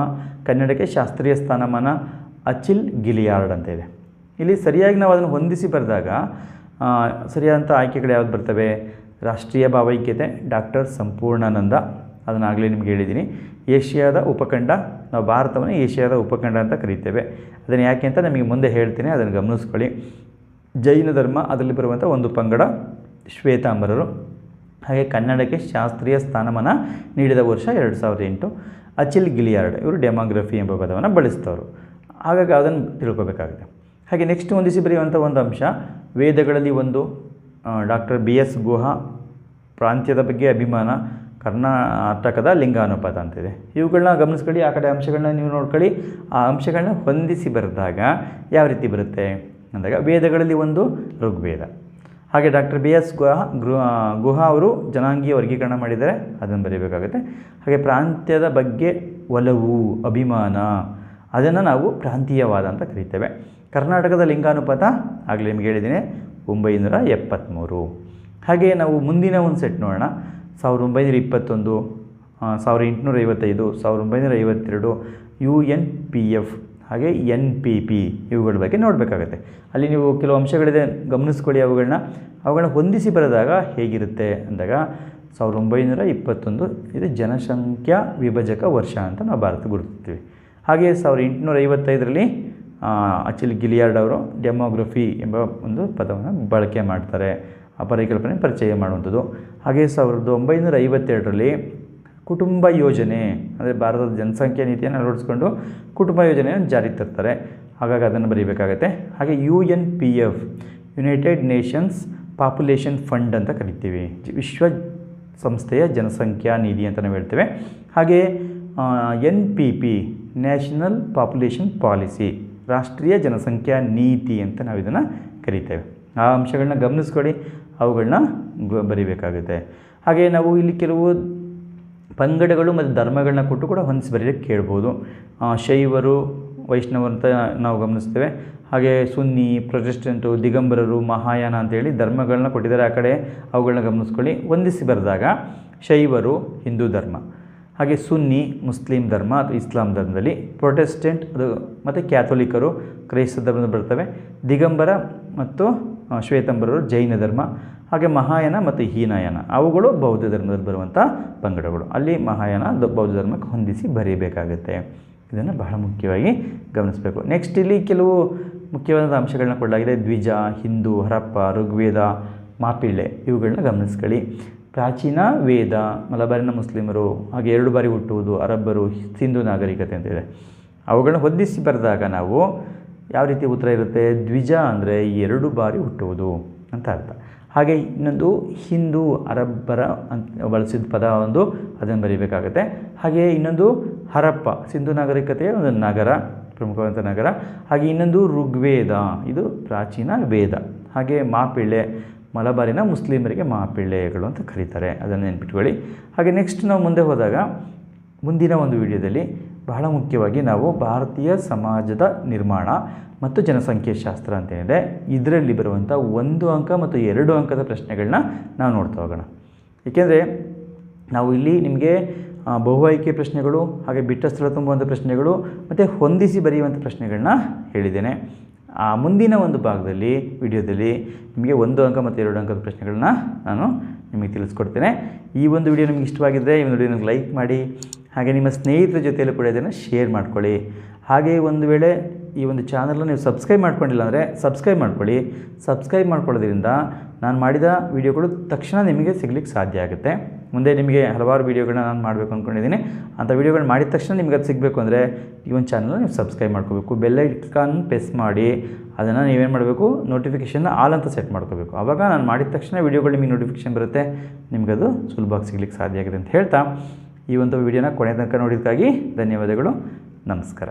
ಕನ್ನಡಕ್ಕೆ ಶಾಸ್ತ್ರೀಯ ಸ್ಥಾನಮಾನ, ಅಚಿಲ್ ಗಿಲಿಯಾರ್ಡ್ ಅಂತ ಇದೆ. ಇಲ್ಲಿ ಸರಿಯಾಗಿ ನಾವು ಅದನ್ನು ಹೊಂದಿಸಿ ಬರೆದಾಗ ಸರಿಯಾದಂಥ ಆಯ್ಕೆಗಳು ಯಾವ್ದು ಬರ್ತವೆ? ರಾಷ್ಟ್ರೀಯ ಭಾವೈಕ್ಯತೆ ಡಾಕ್ಟರ್ ಸಂಪೂರ್ಣಾನಂದ, ಅದನ್ನಾಗಲೇ ನಿಮ್ಗೆ ಹೇಳಿದ್ದೀನಿ. ಏಷ್ಯಾದ ಉಪಖಂಡ, ನಾವು ಭಾರತವನ್ನು ಏಷ್ಯಾದ ಉಪಖಂಡ ಅಂತ ಕರೀತೇವೆ, ಅದನ್ನು ಯಾಕೆ ಅಂತ ನಮಗೆ ಮುಂದೆ ಹೇಳ್ತೀನಿ, ಅದನ್ನು ಗಮನಿಸ್ಕೊಳ್ಳಿ. ಜೈನ ಧರ್ಮ, ಅದರಲ್ಲಿ ಬರುವಂಥ ಒಂದು ಪಂಗಡ ಶ್ವೇತಾಂಬರರು. ಹಾಗೆ ಕನ್ನಡಕ್ಕೆ ಶಾಸ್ತ್ರೀಯ ಸ್ಥಾನಮಾನ ನೀಡಿದ ವರ್ಷ 2008. ಅಚಿಲ್ ಗಿಲಿಯಾರ್ಡ್, ಇವರು ಡೆಮೋಗ್ರಫಿ ಎಂಬ ಪದವನ್ನು ಬಳಸ್ತವರು, ಹಾಗಾಗಿ ಅದನ್ನು ತಿಳ್ಕೊಬೇಕಾಗುತ್ತೆ. ಹಾಗೆ ನೆಕ್ಸ್ಟ್ ಹೊಂದಿಸಿ ಬರೆಯುವಂಥ ಒಂದು ಅಂಶ, ವೇದಗಳಲ್ಲಿ ಒಂದು, ಡಾಕ್ಟರ್ BS ಗುಹಾ, ಪ್ರಾಂತ್ಯದ ಬಗ್ಗೆ ಅಭಿಮಾನ, ಕರ್ನಾಟಕದ ಲಿಂಗಾನುಪಾತ ಅಂತಿದೆ. ಇವುಗಳನ್ನ ಗಮನಿಸ್ಕೊಳ್ಳಿ, ಆ ಕಡೆ ಅಂಶಗಳನ್ನ ನೀವು ನೋಡ್ಕೊಳ್ಳಿ. ಆ ಅಂಶಗಳನ್ನ ಹೊಂದಿಸಿ ಬರೆದಾಗ ಯಾವ ರೀತಿ ಬರುತ್ತೆ ಅಂದಾಗ, ವೇದಗಳಲ್ಲಿ ಒಂದು ಋಗ್ವೇದ. ಹಾಗೆ ಡಾಕ್ಟರ್ BS ಗುಹಾ ಅವರು ಜನಾಂಗೀಯ ವರ್ಗೀಕರಣ ಮಾಡಿದ್ದಾರೆ, ಅದನ್ನು ಬರೀಬೇಕಾಗುತ್ತೆ. ಹಾಗೆ ಪ್ರಾಂತ್ಯದ ಬಗ್ಗೆ ಒಲವು, ಅಭಿಮಾನ, ಅದನ್ನು ನಾವು ಪ್ರಾಂತೀಯವಾದ ಅಂತ ಕರೀತೇವೆ. ಕರ್ನಾಟಕದ ಲಿಂಗಾನುಪಾತ ಆಗಲೇ ನಿಮಗೆ ಹೇಳಿದ್ದೀನಿ 973. ಹಾಗೆ ನಾವು ಮುಂದಿನ ಒಂದು ಸೆಟ್ ನೋಡೋಣ. 1921, 1855, 1952, UNPF, ಹಾಗೆ NPP, ಇವುಗಳ ಬಗ್ಗೆ ನೋಡಬೇಕಾಗುತ್ತೆ. ಅಲ್ಲಿ ನೀವು ಕೆಲವು ಅಂಶಗಳಿದೆ, ಗಮನಿಸ್ಕೊಳ್ಳಿ. ಅವುಗಳನ್ನ ಹೊಂದಿಸಿ ಬರೆದಾಗ ಹೇಗಿರುತ್ತೆ ಅಂದಾಗ 1921 ಇದು ಜನಸಂಖ್ಯಾ ವಿಭಜಕ ವರ್ಷ ಅಂತ ನಾವು ಭಾರತ ಗುರುತಿಸ್ತೀವಿ. ಹಾಗೆ 1855ರಲ್ಲಿ ಅಚಿಲ್ ಗಿಲಿಯಾರ್ಡ್ ಅವರು ಡೆಮೋಗ್ರಫಿ ಎಂಬ ಒಂದು ಪದವನ್ನು ಬಳಕೆ ಮಾಡ್ತಾರೆ. ಆ ಪರಿಕಲ್ಪನೆ ಪರಿಚಯ ಮಾಡುವಂಥದ್ದು. ಹಾಗೆ 1952ರಲ್ಲಿ ಕುಟುಂಬ ಯೋಜನೆ ಅಂದರೆ ಭಾರತದ ಜನಸಂಖ್ಯಾ ನೀತಿಯನ್ನು ಅಳವಡಿಸ್ಕೊಂಡು ಕುಟುಂಬ ಯೋಜನೆಯನ್ನು ಜಾರಿಗೆ ತರ್ತಾರೆ. ಹಾಗಾಗಿ ಅದನ್ನು ಬರೀಬೇಕಾಗತ್ತೆ. ಹಾಗೆ UNPF United Nations population fund ಅಂತ ಕರಿತೀವಿ, ವಿಶ್ವ ಸಂಸ್ಥೆಯ ಜನಸಂಖ್ಯಾ ನಿಧಿ ಅಂತ ನಾವು ಹೇಳ್ತೇವೆ. ಹಾಗೆ NPP ನ್ಯಾಷನಲ್ ಪಾಪ್ಯುಲೇಷನ್ ಪಾಲಿಸಿ, ರಾಷ್ಟ್ರೀಯ ಜನಸಂಖ್ಯಾ ನೀತಿ ಅಂತ ನಾವು ಇದನ್ನು ಕರಿತೇವೆ. ಆ ಅಂಶಗಳನ್ನ ಗಮನಿಸ್ಕೊಳ್ಳಿ, ಅವುಗಳನ್ನ ಬರೀಬೇಕಾಗುತ್ತೆ. ಹಾಗೆ ನಾವು ಇಲ್ಲಿ ಕೆಲವು ಪಂಗಡಗಳು ಮತ್ತು ಧರ್ಮಗಳನ್ನ ಕೊಟ್ಟು ಕೂಡ ಹೊಂದಿಸಿ ಬರೀಲಿಕ್ಕೆ ಕೇಳ್ಬೋದು. ಶೈವರು, ವೈಷ್ಣವರು ಅಂತ ನಾವು ಗಮನಿಸ್ತೇವೆ. ಹಾಗೆ ಸುನ್ನಿ, ಪ್ರೊಟೆಸ್ಟೆಂಟು, ದಿಗಂಬರರು, ಮಹಾಯಾನ ಅಂತೇಳಿ ಧರ್ಮಗಳನ್ನ ಕೊಟ್ಟಿದ್ದಾರೆ. ಆ ಕಡೆ ಅವುಗಳನ್ನ ಗಮನಿಸ್ಕೊಳ್ಳಿ. ಹೊಂದಿಸಿ ಬರೆದಾಗ ಶೈವರು ಹಿಂದೂ ಧರ್ಮ, ಹಾಗೆ ಸುನ್ನಿ ಮುಸ್ಲಿಂ ಧರ್ಮ ಅಥವಾ ಇಸ್ಲಾಂ ಧರ್ಮದಲ್ಲಿ, ಪ್ರೊಟೆಸ್ಟೆಂಟ್ ಅದು ಮತ್ತು ಕ್ಯಾಥೋಲಿಕರು ಕ್ರೈಸ್ತ ಧರ್ಮದ ಬರ್ತವೆ, ದಿಗಂಬರ ಮತ್ತು ಶ್ವೇತಂಬರರು ಜೈನ ಧರ್ಮ, ಹಾಗೆ ಮಹಾಯಾನ ಮತ್ತು ಹೀನಯಾನ ಅವುಗಳು ಬೌದ್ಧ ಧರ್ಮದಲ್ಲಿ ಬರುವಂಥ ಪಂಗಡಗಳು. ಅಲ್ಲಿ ಮಹಾಯಾನ ಬೌದ್ಧ ಧರ್ಮಕ್ಕೆ ಹೊಂದಿಸಿ ಬರೀಬೇಕಾಗುತ್ತೆ. ಇದನ್ನು ಬಹಳ ಮುಖ್ಯವಾಗಿ ಗಮನಿಸಬೇಕು. ನೆಕ್ಸ್ಟ್ ಇಲ್ಲಿ ಕೆಲವು ಮುಖ್ಯವಾದ ಅಂಶಗಳನ್ನ ಕೊಡಲಾಗಿದೆ. ದ್ವಿಜ, ಹಿಂದೂ, ಹರಪ್ಪ, ಋಗ್ವೇದ, ಮಾಪಿಳ್ಳೆ ಇವುಗಳನ್ನ ಗಮನಿಸ್ಕೊಳ್ಳಿ. ಪ್ರಾಚೀನ ವೇದ, ಮಲಬಾರಿನ ಮುಸ್ಲಿಮರು, ಹಾಗೆ 2 ಬಾರಿ ಹುಟ್ಟುವುದು, ಅರಬ್ಬರು, ಸಿಂಧು ನಾಗರಿಕತೆ ಅಂತಿದೆ. ಅವುಗಳನ್ನ ಹೊಂದಿಸಿ ಬರೆದಾಗ ನಾವು ಯಾವ ರೀತಿ ಉತ್ತರ ಇರುತ್ತೆ? ದ್ವಿಜ ಅಂದರೆ 2 ಬಾರಿ ಹುಟ್ಟುವುದು ಅಂತ ಅರ್ಥ. ಹಾಗೆ ಇನ್ನೊಂದು ಹಿಂದೂ, ಅರಬ್ಬರ ಅಂತ ಬಳಸಿದ ಪದ ಒಂದು, ಅದನ್ನು ಬರೀಬೇಕಾಗುತ್ತೆ. ಹಾಗೆ ಇನ್ನೊಂದು ಹರಪ್ಪ, ಸಿಂಧು ನಾಗರಿಕತೆಯ ಒಂದು ನಗರ, ಪ್ರಮುಖವಾದಂಥ ನಗರ. ಹಾಗೆ ಇನ್ನೊಂದು ಋಗ್ವೇದ, ಇದು ಪ್ರಾಚೀನ ವೇದ. ಹಾಗೆ ಮಾಪಿಳ್ಳೆ, ಮಲಬಾರಿನ ಮುಸ್ಲಿಮರಿಗೆ ಮಾಪಿಳ್ಳೆಗಳು ಅಂತ ಕರೀತಾರೆ, ಅದನ್ನು ನೆನ್ಪಿಟ್ಕೊಳ್ಳಿ. ಹಾಗೆ ನೆಕ್ಸ್ಟ್ ನಾವು ಮುಂದೆ ಹೋದಾಗ ಮುಂದಿನ ಒಂದು ವಿಡಿಯೋದಲ್ಲಿ ಬಹಳ ಮುಖ್ಯವಾಗಿ ನಾವು ಭಾರತೀಯ ಸಮಾಜದ ನಿರ್ಮಾಣ ಮತ್ತು ಜನಸಂಖ್ಯೆ ಶಾಸ್ತ್ರ ಅಂತೇನಿದೆ, ಇದರಲ್ಲಿ ಬರುವಂಥ 1 ಅಂಕ ಮತ್ತು 2 ಅಂಕದ ಪ್ರಶ್ನೆಗಳನ್ನ ನಾವು ನೋಡ್ತಾ ಹೋಗೋಣ. ಏಕೆಂದರೆ ನಾವು ಇಲ್ಲಿ ನಿಮಗೆ ಬಹು ಆಯ್ಕೆ ಪ್ರಶ್ನೆಗಳು, ಹಾಗೆ ಬಿಟ್ಟ ಸ್ಥಳ ತುಂಬುವಂಥ ಪ್ರಶ್ನೆಗಳು ಮತ್ತು ಹೊಂದಿಸಿ ಬರೆಯುವಂಥ ಪ್ರಶ್ನೆಗಳನ್ನ ಹೇಳಿದ್ದೇನೆ. ಮುಂದಿನ ಒಂದು ಭಾಗದಲ್ಲಿ ವಿಡಿಯೋದಲ್ಲಿ ನಿಮಗೆ 1 ಅಂಕ ಮತ್ತು 2 ಅಂಕದ ಪ್ರಶ್ನೆಗಳನ್ನ ನಾನು ನಿಮಗೆ ತಿಳಿಸ್ಕೊಡ್ತೇನೆ. ಈ ಒಂದು ವಿಡಿಯೋ ನಿಮಗೆ ಇಷ್ಟವಾಗಿದ್ದರೆ ಈ ಒಂದು ವಿಡಿಯೋನ ಲೈಕ್ ಮಾಡಿ, ಹಾಗೆ ನಿಮ್ಮ ಸ್ನೇಹಿತರ ಜೊತೆಯಲ್ಲೂ ಕೂಡ ಇದನ್ನು ಶೇರ್ ಮಾಡ್ಕೊಳ್ಳಿ. ಹಾಗೆ ಒಂದು ವೇಳೆ ಈ ಒಂದು ಚಾನಲ್ನ ನೀವು ಸಬ್ಸ್ಕ್ರೈಬ್ ಮಾಡ್ಕೊಂಡಿಲ್ಲ ಅಂದರೆ ಸಬ್ಸ್ಕ್ರೈಬ್ ಮಾಡ್ಕೊಳ್ಳಿ. ಸಬ್ಸ್ಕ್ರೈಬ್ ಮಾಡ್ಕೊಳ್ಳೋದ್ರಿಂದ ನಾನು ಮಾಡಿದ ವಿಡಿಯೋಗಳು ತಕ್ಷಣ ನಿಮಗೆ ಸಿಗಲಿಕ್ಕೆ ಸಾಧ್ಯ ಆಗುತ್ತೆ. ಮುಂದೆ ನಿಮಗೆ ಹಲವಾರು ವೀಡಿಯೋಗಳನ್ನ ನಾನು ಮಾಡಬೇಕು ಅಂದ್ಕೊಂಡಿದ್ದೀನಿ. ಅಂಥ ವೀಡಿಯೋಗಳು ಮಾಡಿದ ತಕ್ಷಣ ನಿಮಗೆ ಅದು ಸಿಗಬೇಕು ಅಂದರೆ ಈ ಒಂದು ಚಾನಲ್ನ ನೀವು ಸಬ್ಸ್ಕ್ರೈಬ್ ಮಾಡ್ಕೋಬೇಕು. ಬೆಲ್ ಐಕಾನ್ ಪ್ರೆಸ್ ಮಾಡಿ ಅದನ್ನು ನೀವೇನು ಮಾಡಬೇಕು, ನೋಟಿಫಿಕೇಷನ್ನ ಆಲ್ ಅಂತ ಸೆಟ್ ಮಾಡ್ಕೋಬೇಕು. ಆವಾಗ ನಾನು ಮಾಡಿದ ತಕ್ಷಣ ವೀಡಿಯೋಗಳು ನಿಮಗೆ ನೋಟಿಫಿಕೇಷನ್ ಬರುತ್ತೆ, ನಿಮಗದು ಸುಲಭವಾಗಿ ಸಿಗಲಿಕ್ಕೆ ಸಾಧ್ಯ ಆಗುತ್ತೆ ಅಂತ ಹೇಳ್ತಾ ಈ ಒಂದು ವಿಡಿಯೋನ ಕೊನೆ ತನಕ ನೋಡಿದ್ದಕ್ಕಾಗಿ ಧನ್ಯವಾದಗಳು. ನಮಸ್ಕಾರ.